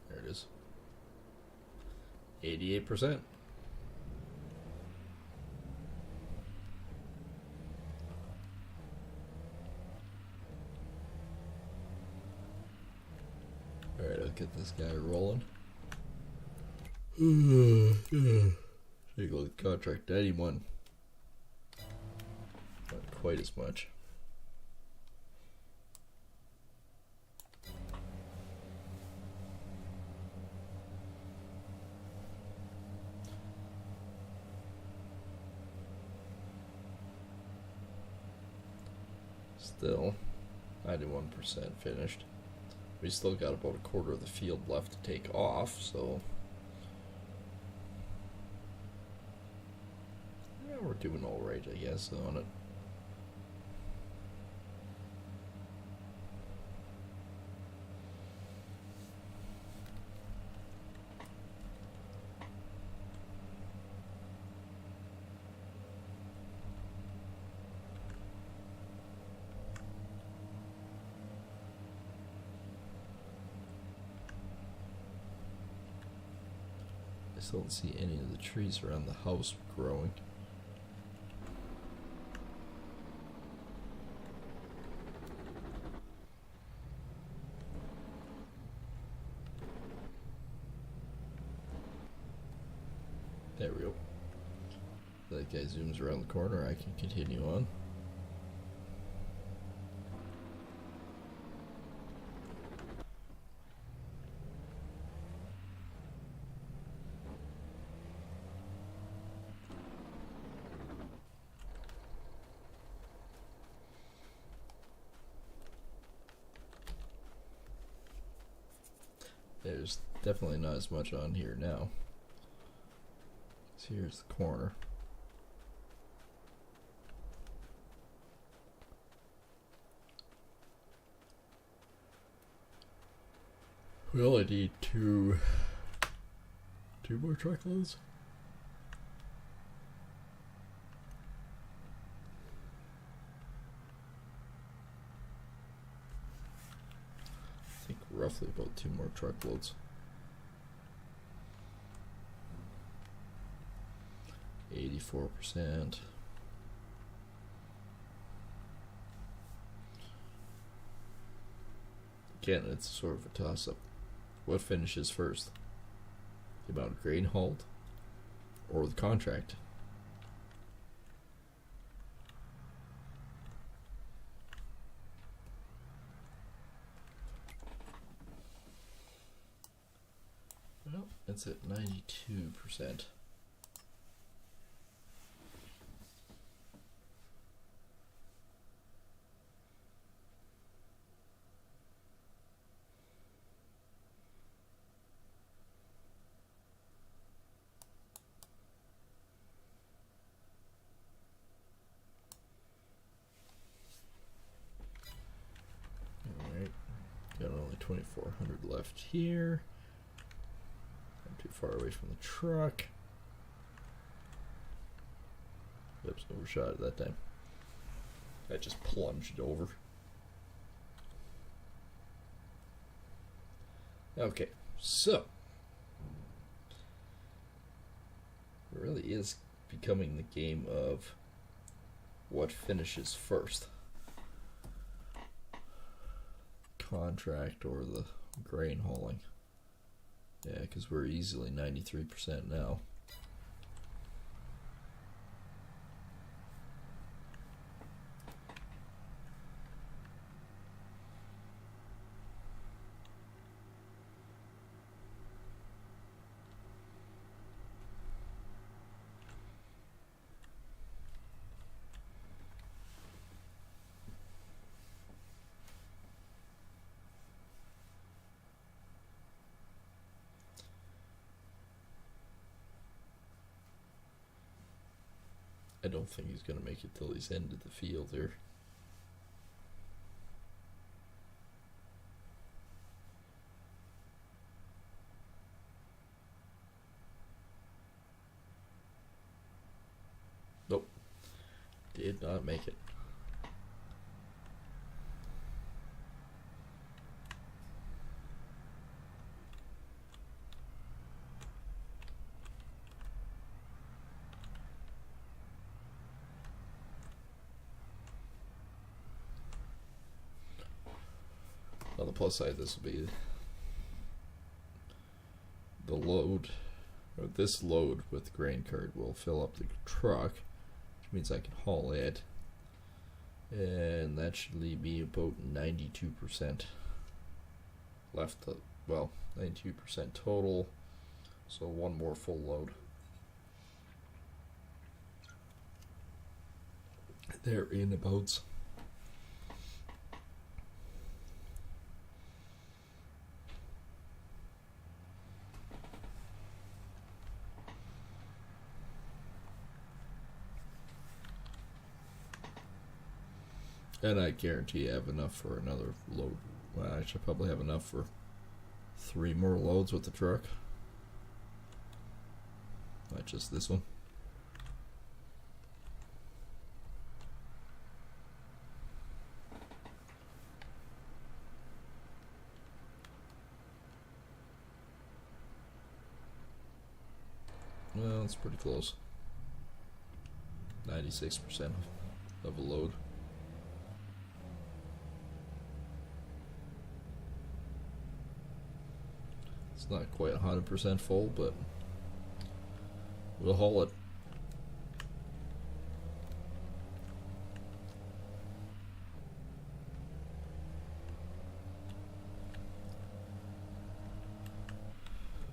There it is. 88%. Alright, I'll get this guy rolling. Take a look at the contract. 91. Not quite as much. Still, 91% finished. We still got about a quarter of the field left to take off, so yeah, we're doing all right, I guess, on it. I still don't see any of the trees around the house growing. There we go. That guy zooms around the corner, I can continue on. There's definitely not as much on here now. So here's the corner. We only need two more truckloads. I think roughly about 2 more truckloads. 84%. Again, it's sort of a toss-up. What finishes first? The amount of grain hauled or the contract? Well, it's at 92%. Alright, got only 2,400 left here. Not too far away from the truck. Oops, overshot it that time. I just plunged over. Okay, so it really is becoming the game of what finishes first. Contract or the grain hauling. Yeah, because we're easily 93% now. I don't think he's going to make it till he's into the field here. Nope. Did not make it. On the plus side, this will be the load, or this load with grain cart will fill up the truck, which means I can haul it, and that should leave me about 92% left. Well, 92% total, so one more full load. They're in about. And I guarantee I have enough for another load. Well, I should probably have enough for 3 more loads with the truck. Not just this one. Well, it's pretty close. 96% of a load. It's not quite 100% full, but we'll haul it.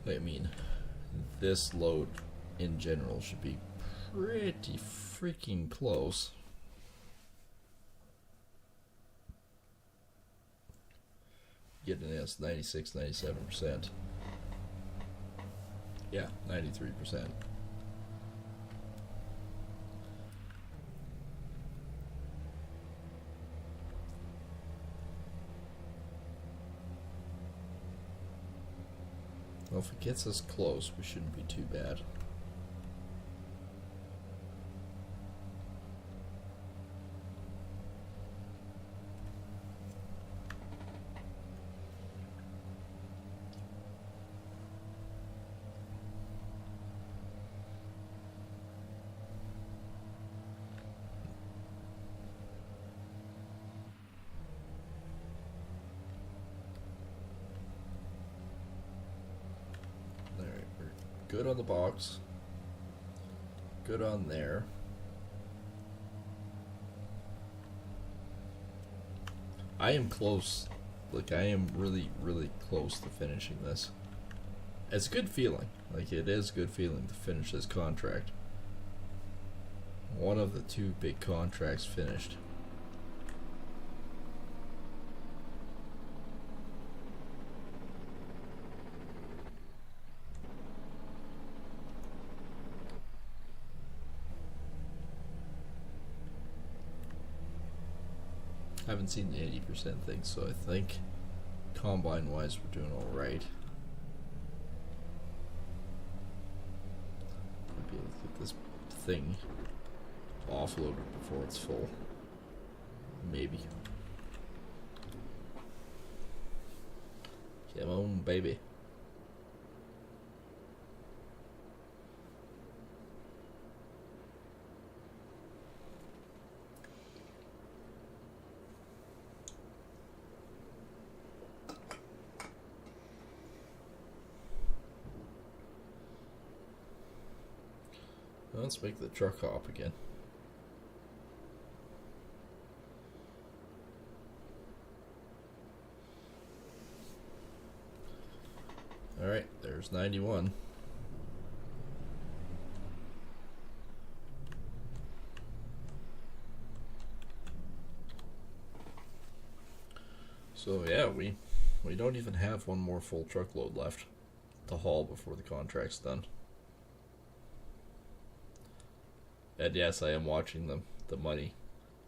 I mean, this load in general should be pretty freaking close. Getting this 96, 97%. Yeah, 93%. Well, if it gets us close, we shouldn't be too bad. Good on the box. Good on there. I am close. Like, I am really, really close to finishing this. It's a good feeling. Like, it is a good feeling to finish this contract. One of the 2 big contracts finished. I haven't seen the 80% thing, so I think combine wise we're doing alright. Might be able to get this thing offloaded before it's full. Maybe. Yeah, Come on, baby. Let's make the truck hop again. Alright, there's 91. So yeah, we don't even have one more full truckload left to haul before the contract's done. And yes, I am watching the money.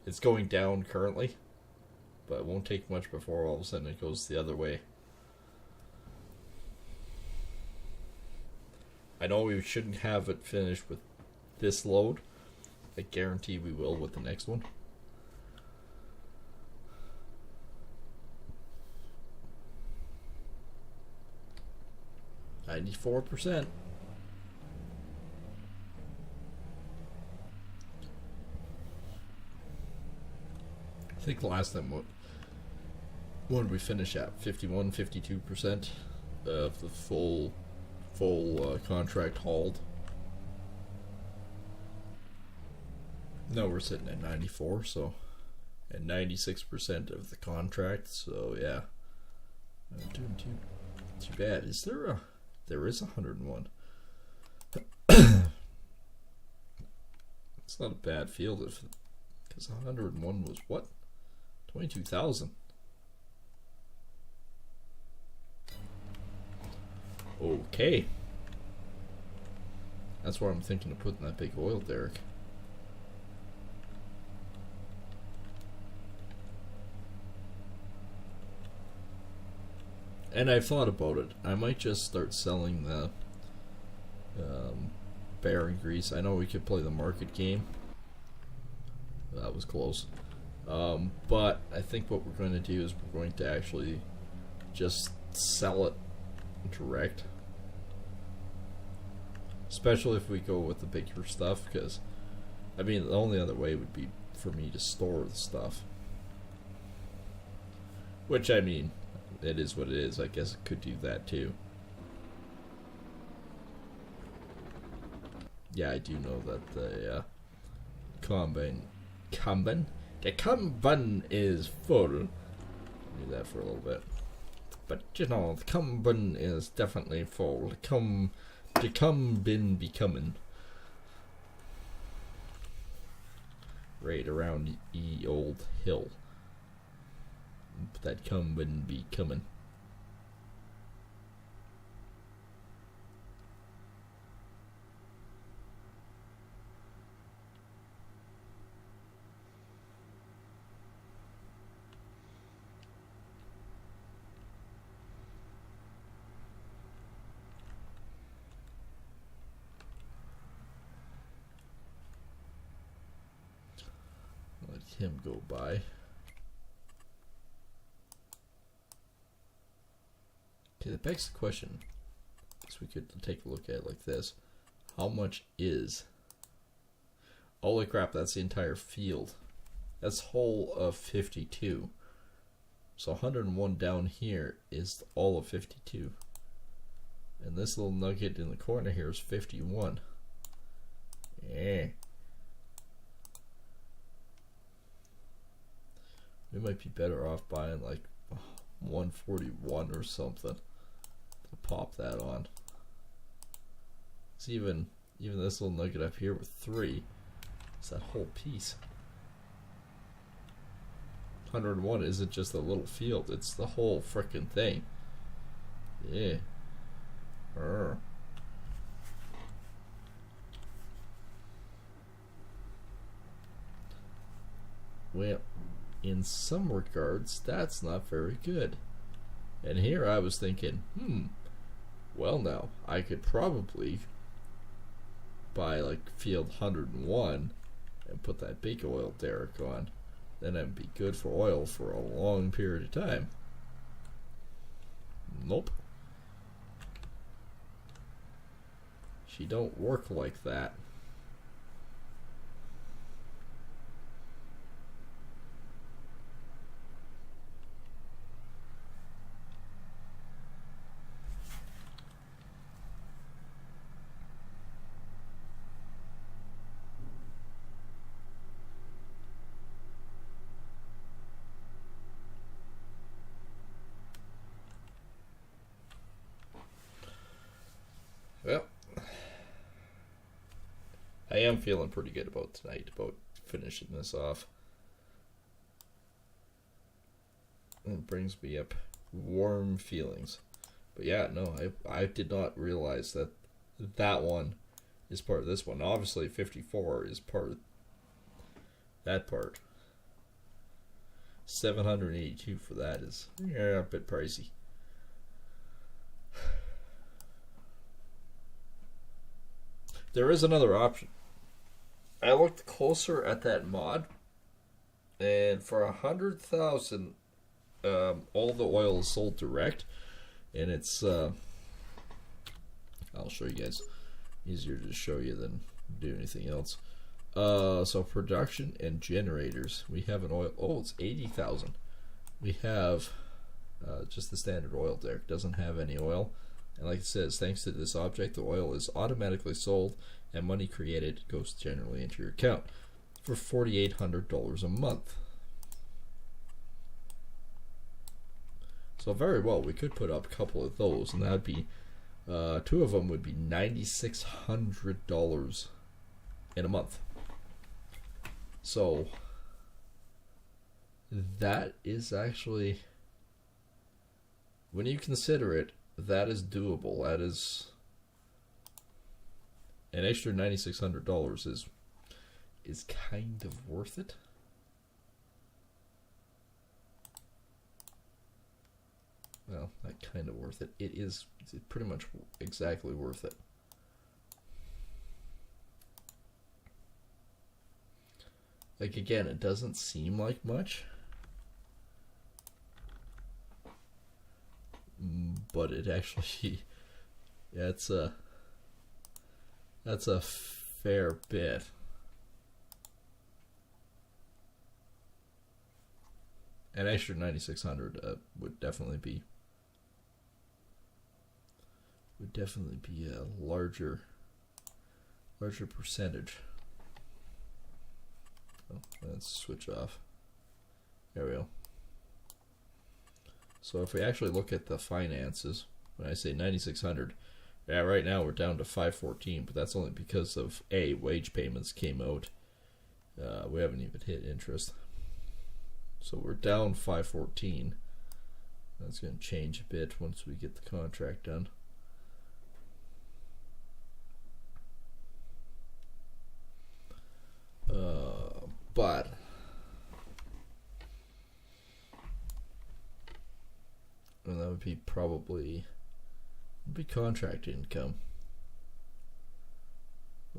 It's going down currently, but it won't take much before all of a sudden it goes the other way. I know we shouldn't have it finished with this load. I guarantee we will with the next one. %. I think the last time, what did we finish at? 51, 52% of the full contract hauled. No, we're sitting at 94, so, and 96% of the contract. So yeah, not doing too bad. Is there there is 101. It's not a bad field because 101 was what? 22,000. Okay. That's where I'm thinking of putting that big oil derrick. And I've thought about it. I might just start selling the bearing grease. I know we could play the market game. That was close. But I think what we're going to do is we're going to actually just sell it direct. Especially if we go with the bigger stuff, because I mean the only other way would be for me to store the stuff. Which, I mean, it is what it is. I guess it could do that too. Yeah, I do know that the combine is full. Do that for a little bit. But you know, the combine is definitely full. The combine be coming. Right around the old hill. That combine be coming. Let him go by. Okay, that begs the question. So we could take a look at it like this. How much is... Holy crap, that's the entire field. That's whole of 52. So 101 down here is all of 52. And this little nugget in the corner here is 51. Yeah. We might be better off buying like 141 or something to pop that on. It's even this little nugget up here with 3. It's that whole piece. 101 isn't just a little field, it's the whole frickin' thing. Yeah. Well, in some regards, that's not very good. And here I was thinking, well now, I could probably buy like field 101 and put that big oil derrick on. Then I'd be good for oil for a long period of time. Nope. She don't work like that. Well, I am feeling pretty good about tonight, about finishing this off. It brings me up warm feelings. But yeah, no, I did not realize that that one is part of this one. Obviously, 54 is part of that part. 782 for that is a bit pricey. There is another option. I looked closer at that mod, and for 100,000, all the oil is sold direct, and it's I'll show you guys. Easier to show you than do anything else. So production and generators. We have an oil. Oh, it's 80,000. We have just the standard oil there. Doesn't have any oil. And like it says, thanks to this object, the oil is automatically sold and money created goes generally into your account for $4,800 a month. So very well, we could put up a couple of those, and that'd be two of them would be $9,600 in a month. So that is actually, when you consider it, that is doable. That is an extra $9,600 is kind of worth it. Well, not kind of worth it. It is pretty much exactly worth it. Like, again, it doesn't seem like much, but it actually, yeah, that's a fair bit. An extra 9,600 would definitely be a larger percentage. Oh, let's switch off. There we go. So if we actually look at the finances, when I say 9,600, yeah, right now we're down to 514, but that's only because of wage payments came out. We haven't even hit interest, so we're down 514. That's going to change a bit once we get the contract done. But and that would be probably contract income.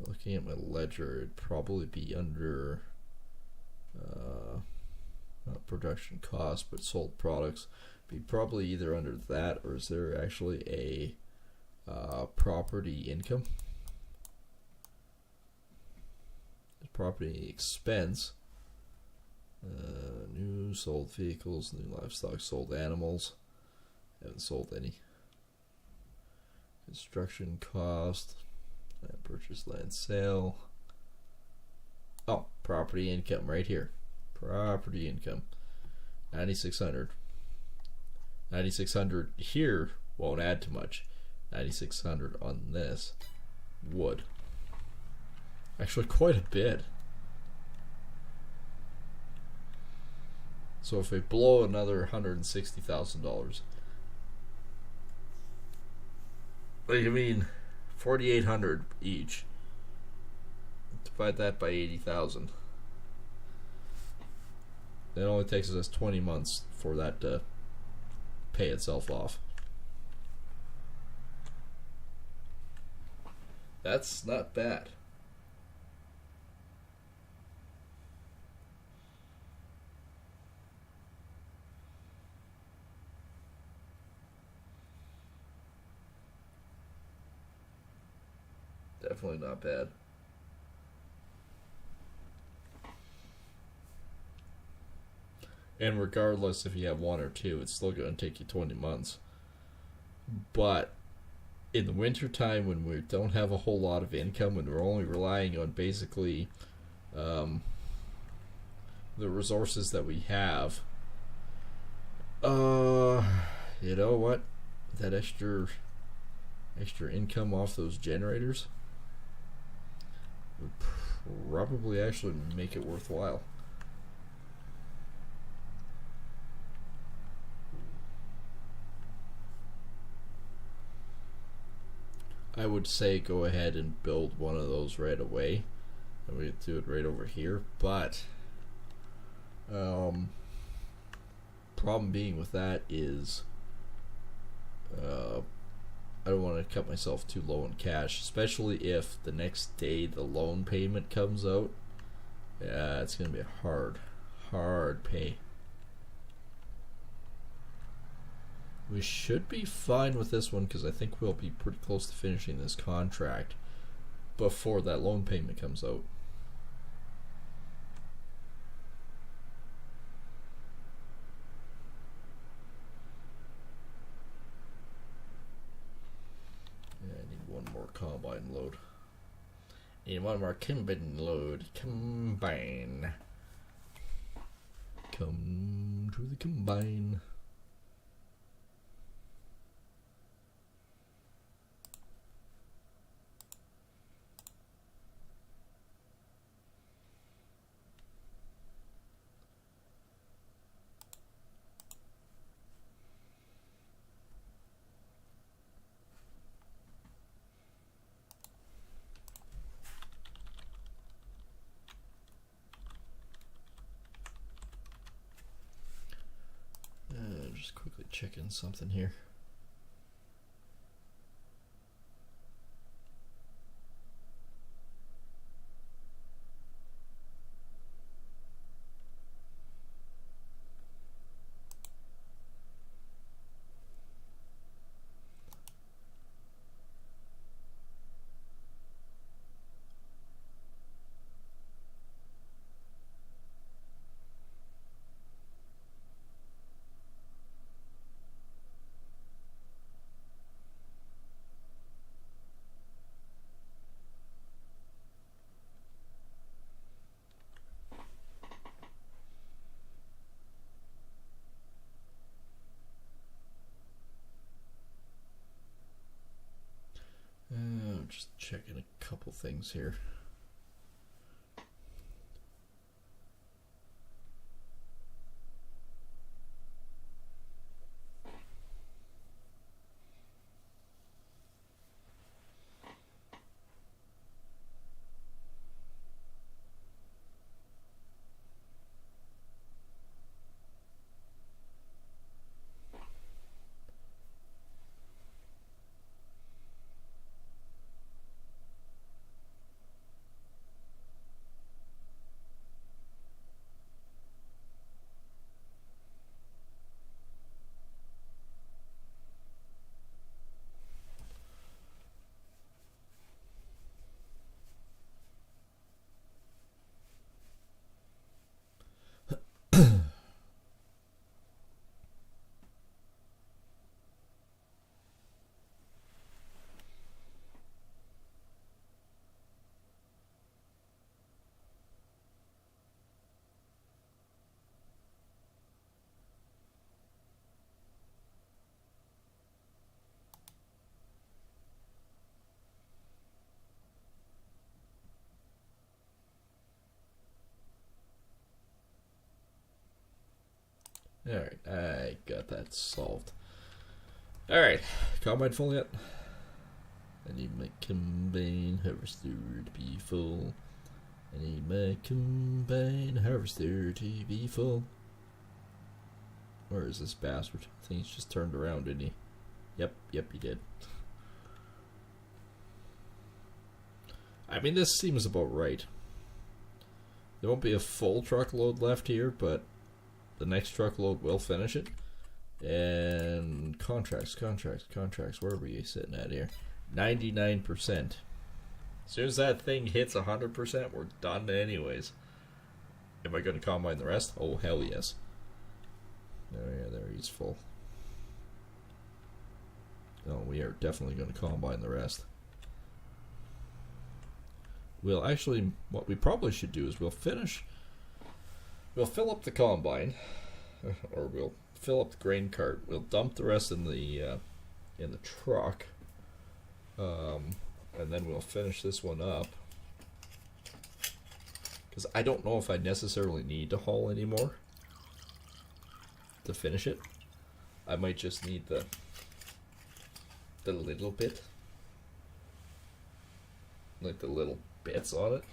Looking at my ledger, it'd probably be under not production cost, but sold products. Be probably either under that, or is there actually a property income? Property expense. New sold vehicles, new livestock, sold animals. Haven't sold any. Construction cost, land purchase, land sale. Oh, property income right here. Property income, 9,600. 9,600 here won't add too much. 9,600 on this would. Actually, quite a bit. So if we blow another $160,000, like, I mean, 4,800 each. Divide that by 80,000. It only takes us 20 months for that to pay itself off. That's not bad. Definitely not bad. And regardless if you have one or two, it's still going to take you 20 months. But in the wintertime, when we don't have a whole lot of income, when we're only relying on basically the resources that we have, you know what? That extra income off those generators would probably actually make it worthwhile. I would say go ahead and build one of those right away, and we could do it right over here. But problem being with that is I don't want to cut myself too low in cash, especially if the next day the loan payment comes out. Yeah, it's gonna be a hard pay. We should be fine with this one because I think we'll be pretty close to finishing this contract before that loan payment comes out. Yeah, I need one more combine load. Need one more combine load. Combine. Come to the combine. Just quickly checking something here. Just checking a couple things here. Alright, I got that solved. Alright, combine full yet? I need my combine harvester to be full. I need my combine harvester to be full. Where is this bastard? I think he's just turned around, didn't he? Yep, he did. I mean, this seems about right. There won't be a full truckload left here, but the next truckload will finish it. And contracts. Where are we sitting at here? 99%. As soon as that thing hits 100%, we're done anyways. Am I going to combine the rest? Oh, hell yes. Oh, yeah, there he's full. No, we are definitely going to combine the rest. We'll actually, what we probably should do is we'll fill up the combine, or we'll fill up the grain cart. We'll dump the rest in the truck, and then we'll finish this one up. Because I don't know if I necessarily need to haul anymore to finish it. I might just need the little bit, like the little bits on it.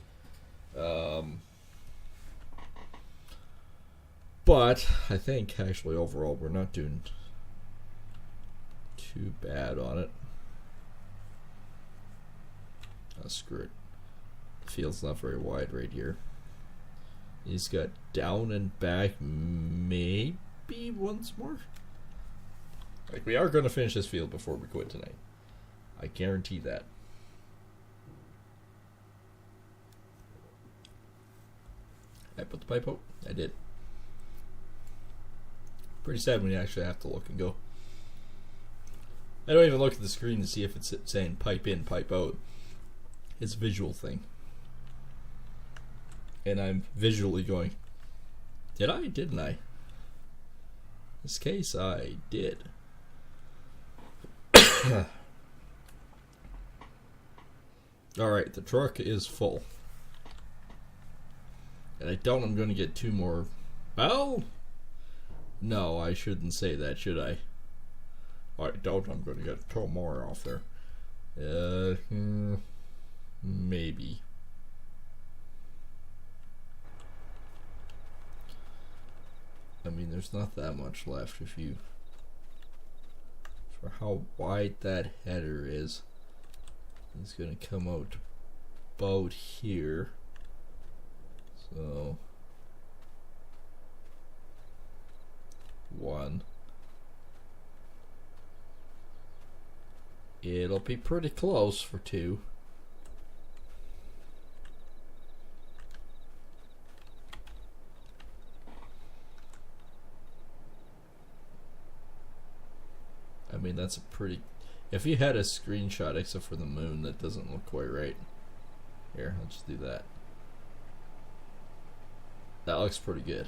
But I think actually overall we're not doing too bad on it. Oh, screw it. The field's not very wide right here. He's got down and back maybe once more. Like, we are going to finish this field before we quit tonight. I guarantee that. I put the pipe out? I did. Pretty sad when you actually have to look and go. I don't even look at the screen to see if it's saying pipe in, pipe out. It's a visual thing. And I'm visually going, did I? Didn't I? In this case, I did. Alright, the truck is full. And I doubt I'm going to get two more. Well, no, I shouldn't say that, should I? I doubt I'm going to get two more off there. Maybe. I mean, there's not that much left if you... For how wide that header is, it's going to come out about here. So... 1. It'll be pretty close for 2. I mean, that's a pretty... If you had a screenshot except for the moon, that doesn't look quite right. Here, I'll just do that. That looks pretty good.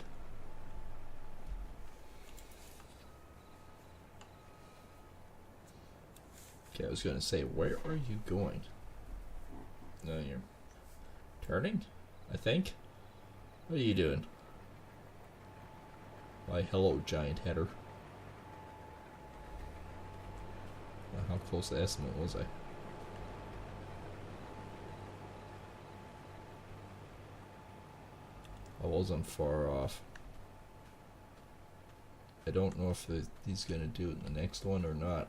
Okay, I was going to say, where are you going? No, you're turning, I think. What are you doing? Why, hello, giant header. How close to the estimate was I? I wasn't far off. I don't know if he's going to do it in the next one or not.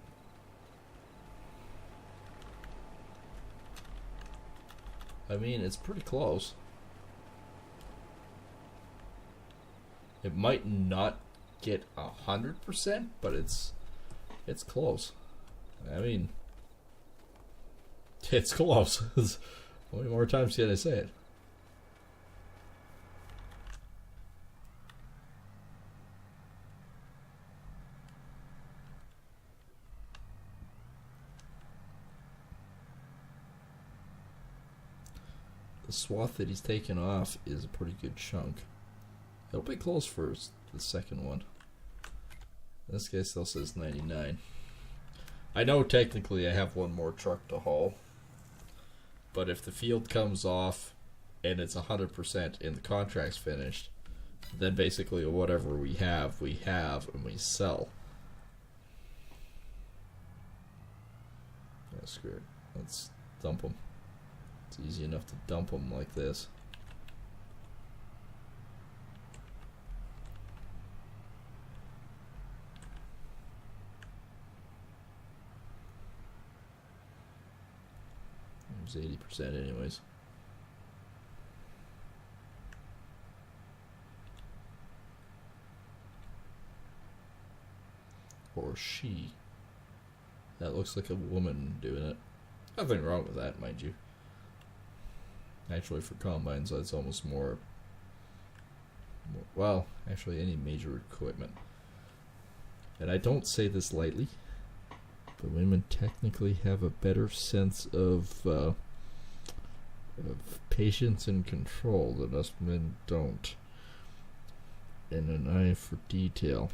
I mean, it's pretty close. It might not get 100%, but it's close. I mean, it's close. How many more times can I say it? The swath that he's taken off is a pretty good chunk. It'll be close for the second one. This guy still says 99. I know technically I have one more truck to haul, but if the field comes off and it's 100% and the contract's finished, then basically whatever we have and we sell. Yeah, screw it. Let's dump them. It's easy enough to dump them like this. It was 80% anyways. Or she. That looks like a woman doing it. Nothing wrong with that, mind you. Actually, for combines, that's almost more. Well, actually, any major equipment. And I don't say this lightly, but women technically have a better sense of patience and control that us men don't. And an eye for detail.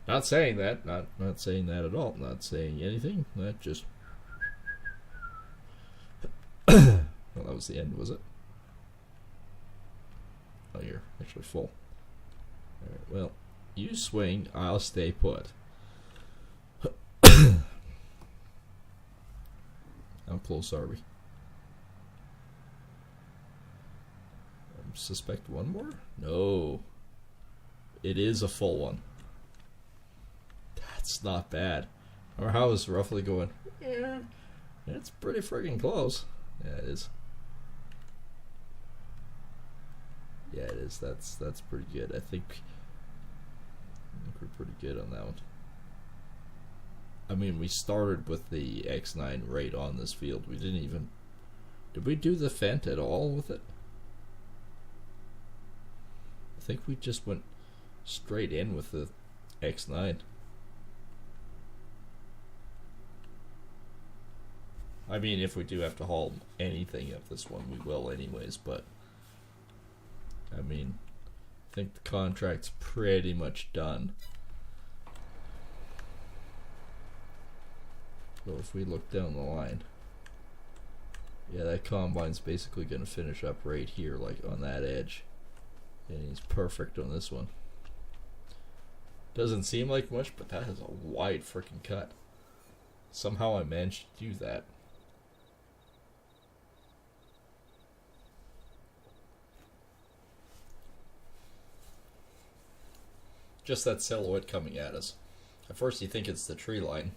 Not saying that. Not saying that at all. Not saying anything. Not just. Well, that was the end, was it? Oh, you're actually full. Alright, well, you swing, I'll stay put. How close are we? Suspect one more? No. It is a full one. That's not bad. Our house is roughly going, yeah, it's pretty friggin' close. Yeah, it is. Yeah, it is. That's pretty good. I think we're pretty good on that one. I mean, we started with the X9 right on this field. We didn't even... Did we do the Fent at all with it? I think we just went straight in with the X9. I mean, if we do have to haul anything up this one, we will anyways, but... I mean, I think the contract's pretty much done. So if we look down the line, yeah, that combine's basically going to finish up right here, like on that edge. And he's perfect on this one. Doesn't seem like much, but that is a wide freaking cut. Somehow I managed to do that. Just that silhouette coming at us. At first you think it's the tree line.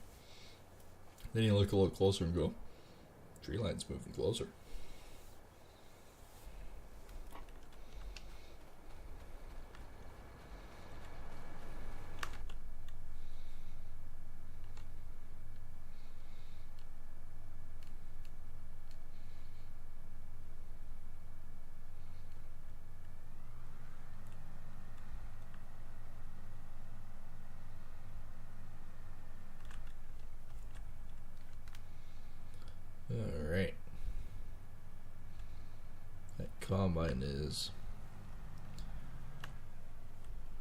Then you look a little closer and go, tree line's moving closer. Alright. That combine is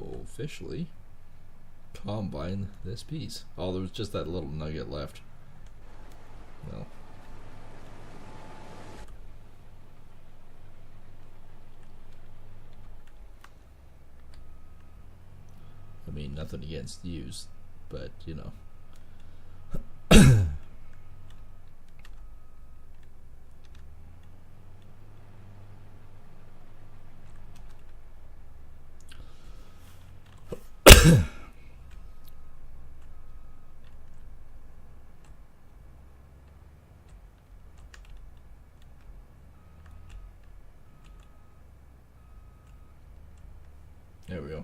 officially combine this piece. Oh, there was just that little nugget left. Well. I mean, nothing against use, but you know. There we go.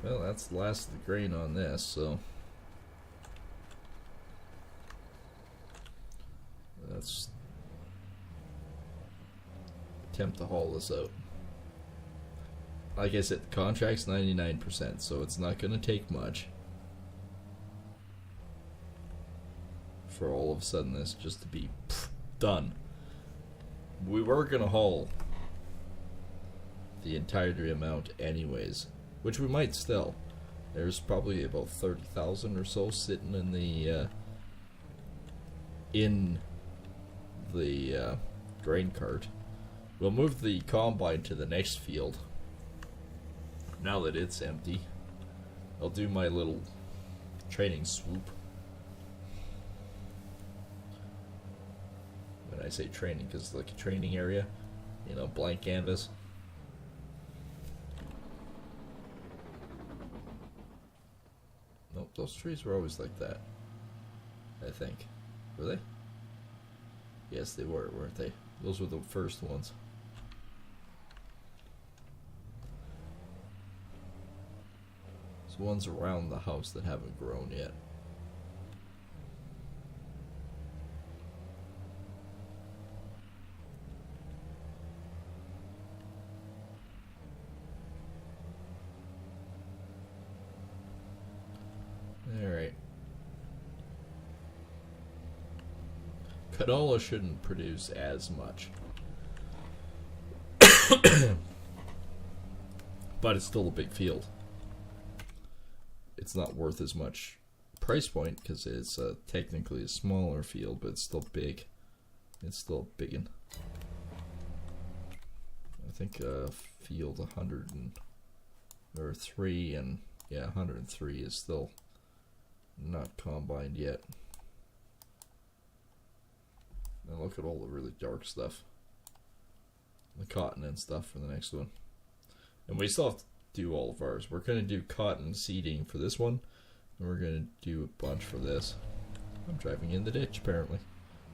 Well, that's the last of the grain on this, so let's attempt to haul this out. Like I said, the contract's 99%, so it's not going to take much for all of a sudden this just to be done. We were going to haul the entire amount anyways, which we might still. There's probably about 30,000 or so sitting in the grain cart. We'll move the combine to the next field now that it's empty. I'll do my little training swoop. When I say training, because it's like a training area, you know, blank canvas. Nope, those trees were always like that, I think. Were they? Yes, they were, weren't they? Those were the first ones. It's the ones around the house that haven't grown yet. Alright. Canola shouldn't produce as much. But it's still a big field. It's not worth as much price point because it's technically a smaller field, but it's still big. It's still biggin'. I think field 103 and yeah, 103 is still not combined yet. Now look at all the really dark stuff. The cotton and stuff for the next one. And we still have to do all of ours. We're going to do cotton seeding for this one. And we're going to do a bunch for this. I'm driving in the ditch apparently.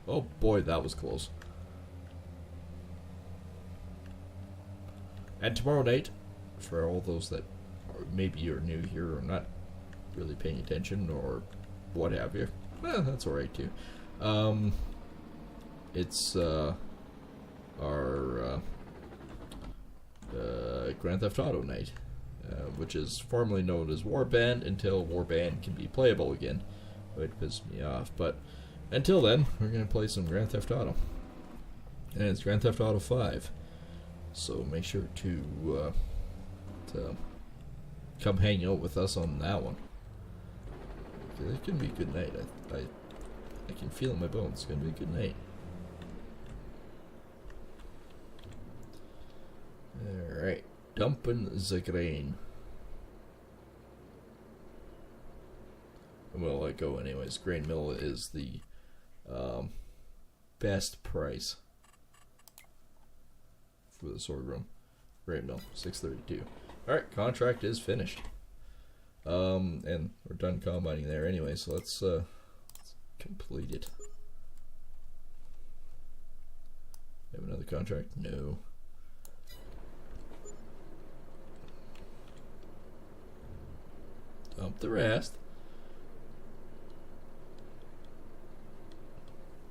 Oh boy, that was close. And tomorrow night, for all those that maybe you're new here or not really paying attention or what have you, well, that's alright too. It's our Grand Theft Auto night, which is formerly known as Warband until Warband can be playable again. It pisses me off, but until then, we're going to play some Grand Theft Auto. And it's Grand Theft Auto 5. So make sure to come hang out with us on that one. It's going to be a good night. I can feel it in my bones. It's going to be a good night. Alright, dumping the grain. And we'll let go anyways. Grain mill is the best price for the sorghum. Grain mill, 632. Alright, contract is finished. And we're done combining there anyway, so let's complete it. Have another contract? No. Dump the rest.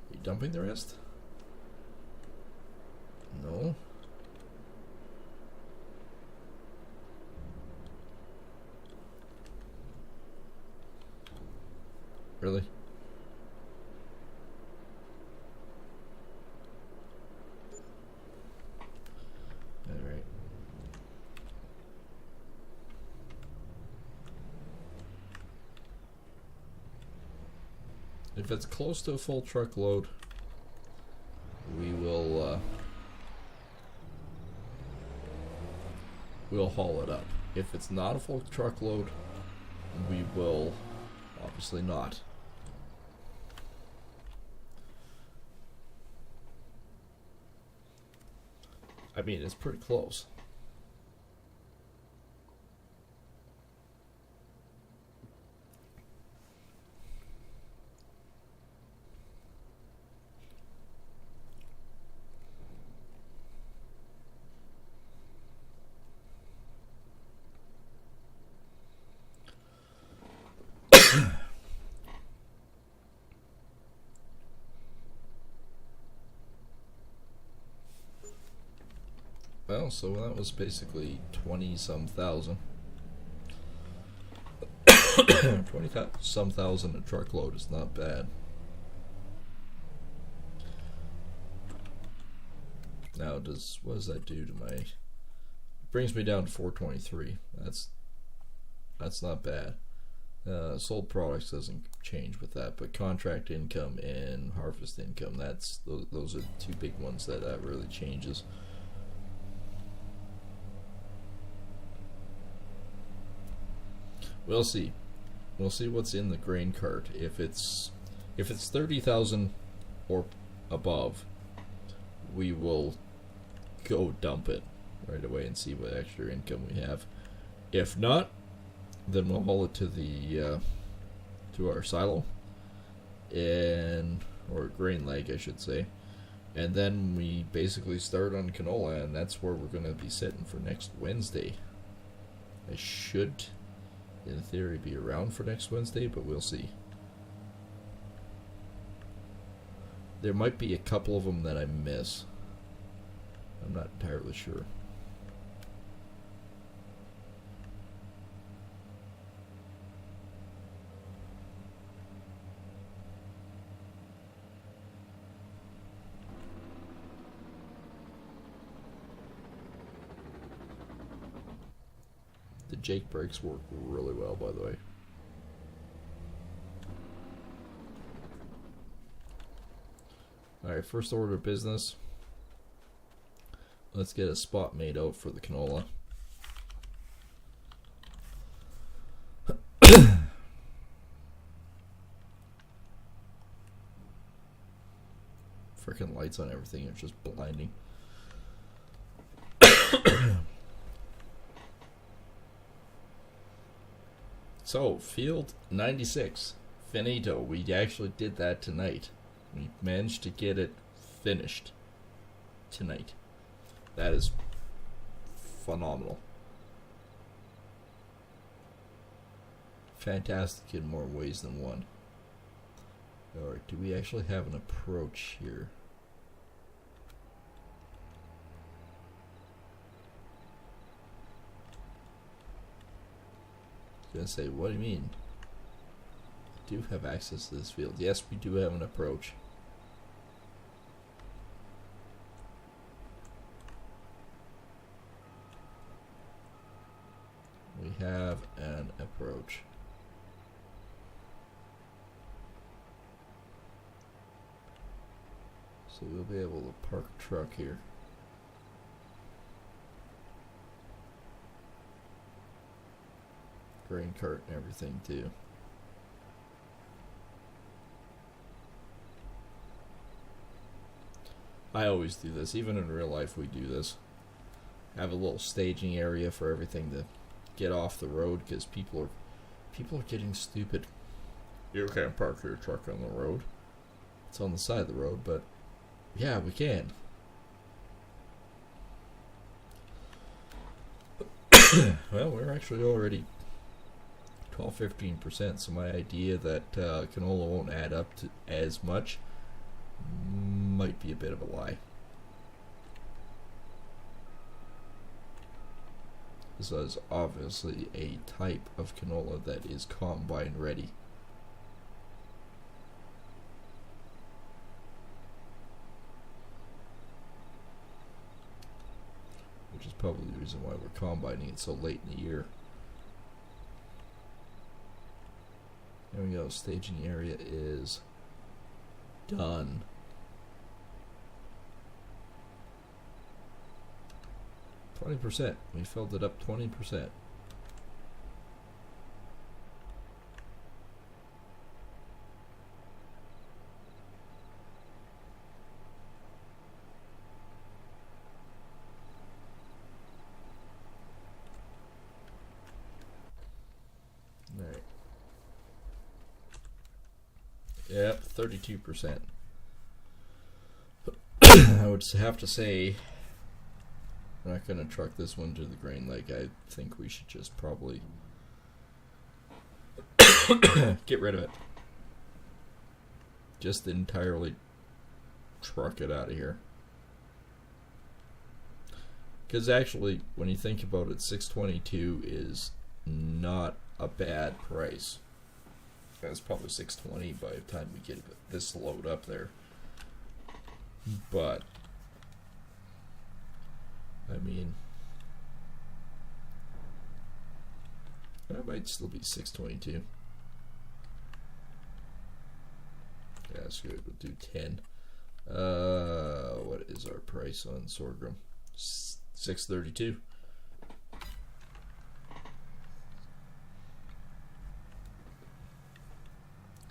Are you dumping the rest? No. Really? Alright. If it's close to a full truckload, we will we'll haul it up. If it's not a full truckload, we will obviously not. I mean, it's pretty close. Well, so that was basically 20-some thousand. 20-some thousand a truckload is not bad. Now, what does that do to my... Brings me down to 423. That's not bad. Sold products doesn't change with that, but contract income and harvest income, those are the two big ones that really changes. We'll see. We'll see what's in the grain cart. If it's 30,000 or above, we will go dump it right away and see what extra income we have. If not, then we'll haul it to the to our silo or grain leg, I should say, and then we basically start on canola, and that's where we're going to be sitting for next Wednesday. I should in theory, be around for next Wednesday, but we'll see. There might be a couple of them that I miss. I'm not entirely sure. The Jake brakes work really well, by the way. Alright, first order of business. Let's get a spot made out for the canola. Freaking lights on everything are just blinding. So, field 96, finito. We actually did that tonight. We managed to get it finished tonight. That is phenomenal. Fantastic in more ways than one. Alright, do we actually have an approach here? I was gonna say, what do you mean? We do have access to this field. Yes, we do have an approach. We have an approach. So we'll be able to park a truck here. Grain cart and everything too. I always do this, even in real life we do this. Have a little staging area for everything to get off the road, because people are getting stupid. You can't park your truck on the road. It's on the side of the road, but yeah, we can. Well, we're actually already 12-15%, so my idea that canola won't add up to as much might be a bit of a lie. This is obviously a type of canola that is combine ready. Which is probably the reason why we're combining it so late in the year. There we go, staging area is done. %. We filled it up 20%. Alright. Yep, 32%. I would have to say, I'm not going to truck this one to the grain lake. I think we should just probably get rid of it. Just entirely truck it out of here. Because actually, when you think about it, $6.22 is not a bad price. It's probably $6.20 by the time we get this load up there. But I mean, that might still be $6.22. Yeah, that's good. We'll do 10. What is our price on sorghum? $6.32.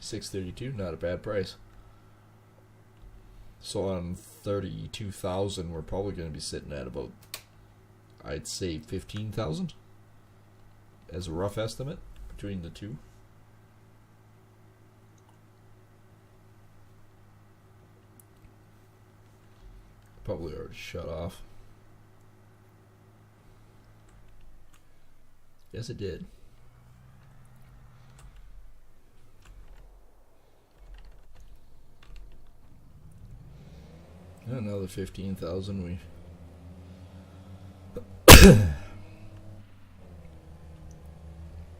$6.32, not a bad price. So on 32,000, we're probably going to be sitting at about, I'd say 15,000 as a rough estimate between the two. Probably already shut off. Yes, it did. Another 15,000.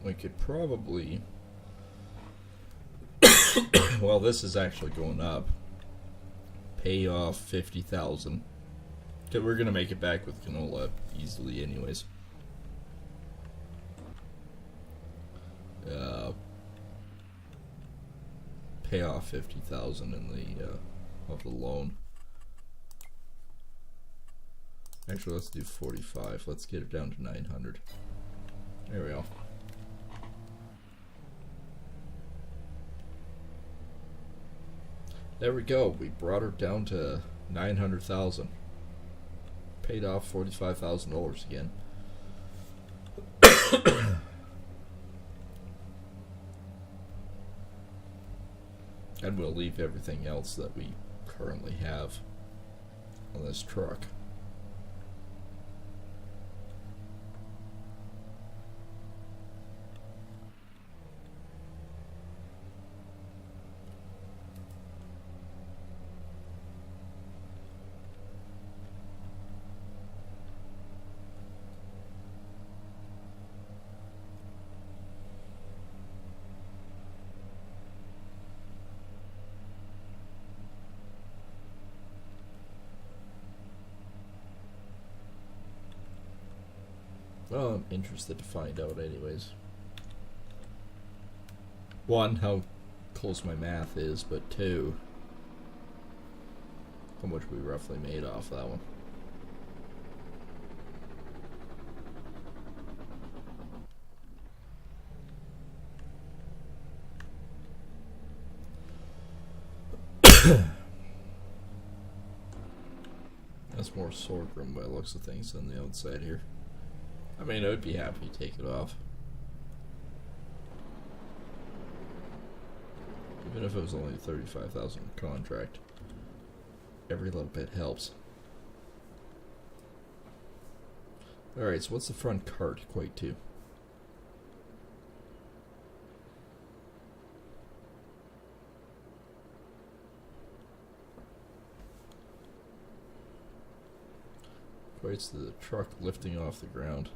We could probably. Well, this is actually going up. Pay off 50,000. We're gonna make it back with canola easily, anyways. Pay off 50,000 in the of the loan. Actually, let's do 45. Let's get it down to 900. There we go. There we go. We brought her down to 900,000. Paid off $45,000 again. And we'll leave everything else that we currently have on this truck. Well, I'm interested to find out anyways. One, how close my math is, but two, how much we roughly made off that one. That's more sorghum by the looks of things on the outside here. I mean, I would be happy to take it off. Even if it was only a 35,000 contract. Every little bit helps. Alright, so what's the front cart equate to? Equates to the truck lifting off the ground.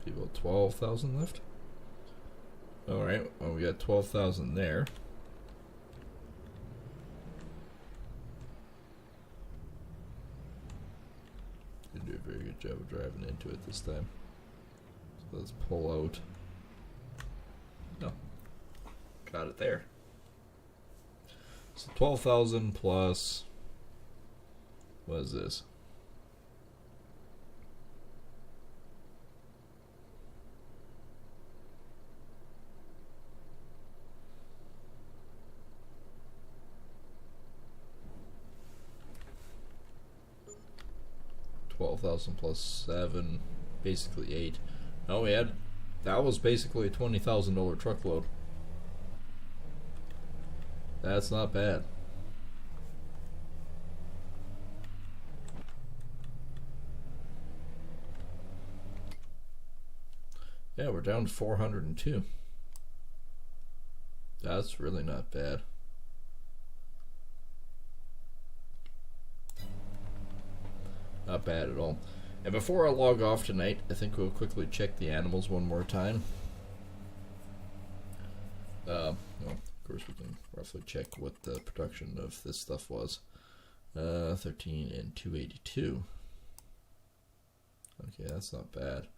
People 12,000 left. Alright, well, we got 12,000 there. Didn't do a very good job of driving into it this time. So let's pull out. No. Got it there. So 12,000 plus, what is this? $12,000 plus 7, basically 8. Oh, we had, that was basically a $20,000 truckload. That's not bad. Yeah, we're down to 402. That's really not bad. Not bad at all. And before I log off tonight, I think we'll quickly check the animals one more time. Well, of course we can roughly check what the production of this stuff was. 13 and 282. Okay, that's not bad.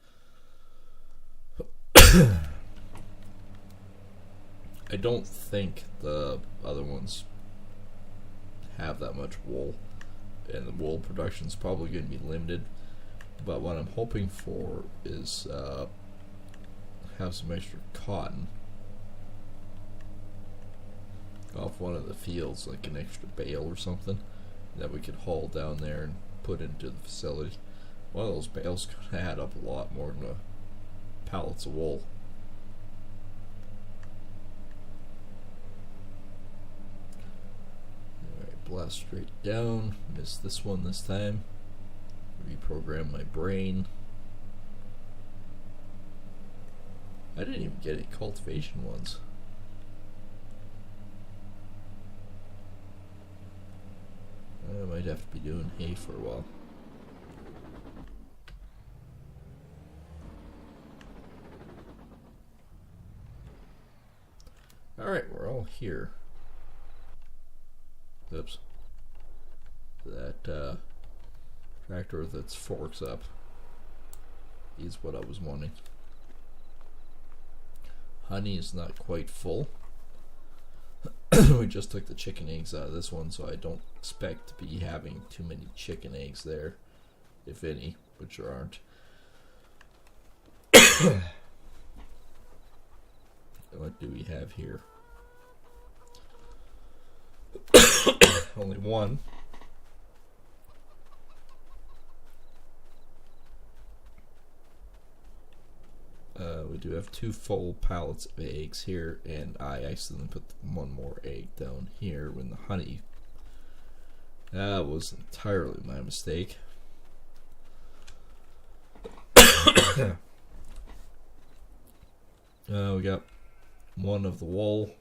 I don't think the other ones have that much wool, and the wool production is probably going to be limited. But what I'm hoping for is have some extra cotton off one of the fields, like an extra bale or something that we could haul down there and put into the facility. One of those bales could add up a lot more than pallets of wool. Alright, blast straight down. Missed this one this time. reprogram my brain. I didn't even get any cultivation ones. I might have to be doing hay for a while. Alright, we're all here. Oops. That tractor that's forks up is what I was wanting. Honey is not quite full. We just took the chicken eggs out of this one, so I don't expect to be having too many chicken eggs there, if any, which there aren't. What do we have here? Only one. We do have 2 full pallets of eggs here, and I accidentally put one more egg down here when the honey. That was entirely my mistake. We got 1 of the wool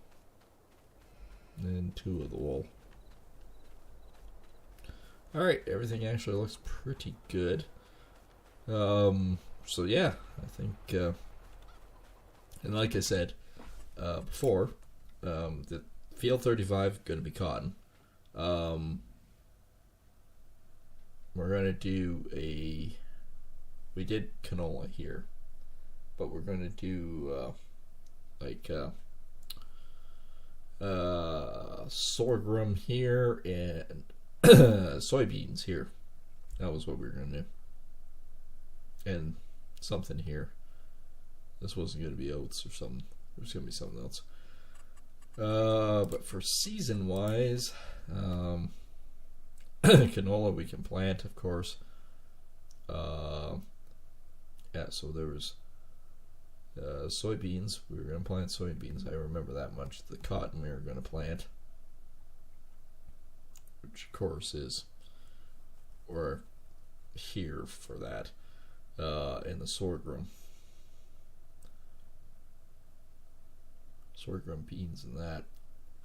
and 2 of the wool. Alright, everything actually looks pretty good. So yeah, I think, and like I said before, the field 35 going to be cotton. We're going to do we did canola here, but we're going to do sorghum here and soybeans here. That was what we were going to do. And something here. This wasn't going to be oats or something. It was going to be something else. But for season wise, canola we can plant, of course. Yeah, so there was soybeans. We were going to plant soybeans. I remember that much. The cotton we were going to plant, which of course is or here for that, and the sorghum beans and that.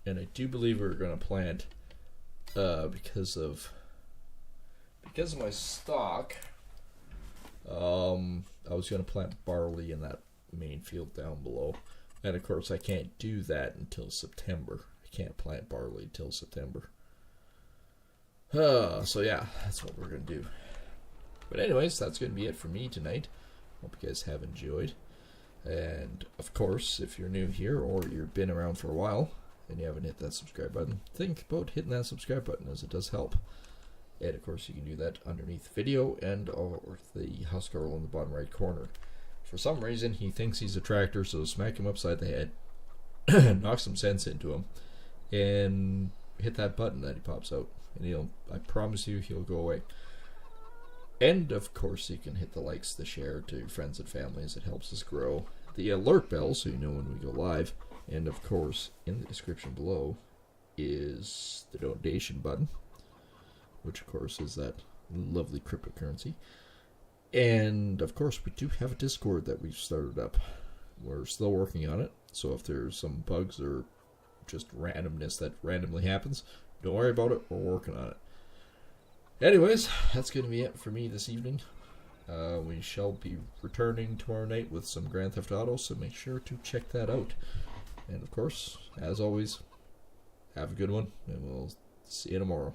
And I do believe we were going to plant because of my stock. I was going to plant barley in that main field down below, and of course I can't do that until September. I can't plant barley until September. So yeah, that's what we're going to do. But anyways, that's going to be it for me tonight. Hope you guys have enjoyed. And of course, if you're new here or you've been around for a while and you haven't hit that subscribe button, think about hitting that subscribe button, as it does help. And of course you can do that underneath the video and or the house girl in the bottom right corner. For some reason he thinks he's a tractor, so smack him upside the head, knock some sense into him, and hit that button that he pops out, and I promise you he'll go away. And of course you can hit the likes, the share to your friends and families. It helps us grow. The alert bell so you know when we go live. And of course in the description below is the donation button, which of course is that lovely cryptocurrency. And of course we do have a Discord that we've started up. We're still working on it, so if there's some bugs or just randomness that randomly happens, don't worry about it, we're working on it. Anyways, that's going to be it for me this evening. We shall be returning tomorrow night with some Grand Theft Auto, so make sure to check that out. And of course, as always, have a good one, and we'll see you tomorrow.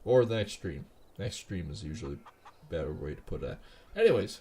Or the next stream. Next stream is usually a better way to put that. Anyways,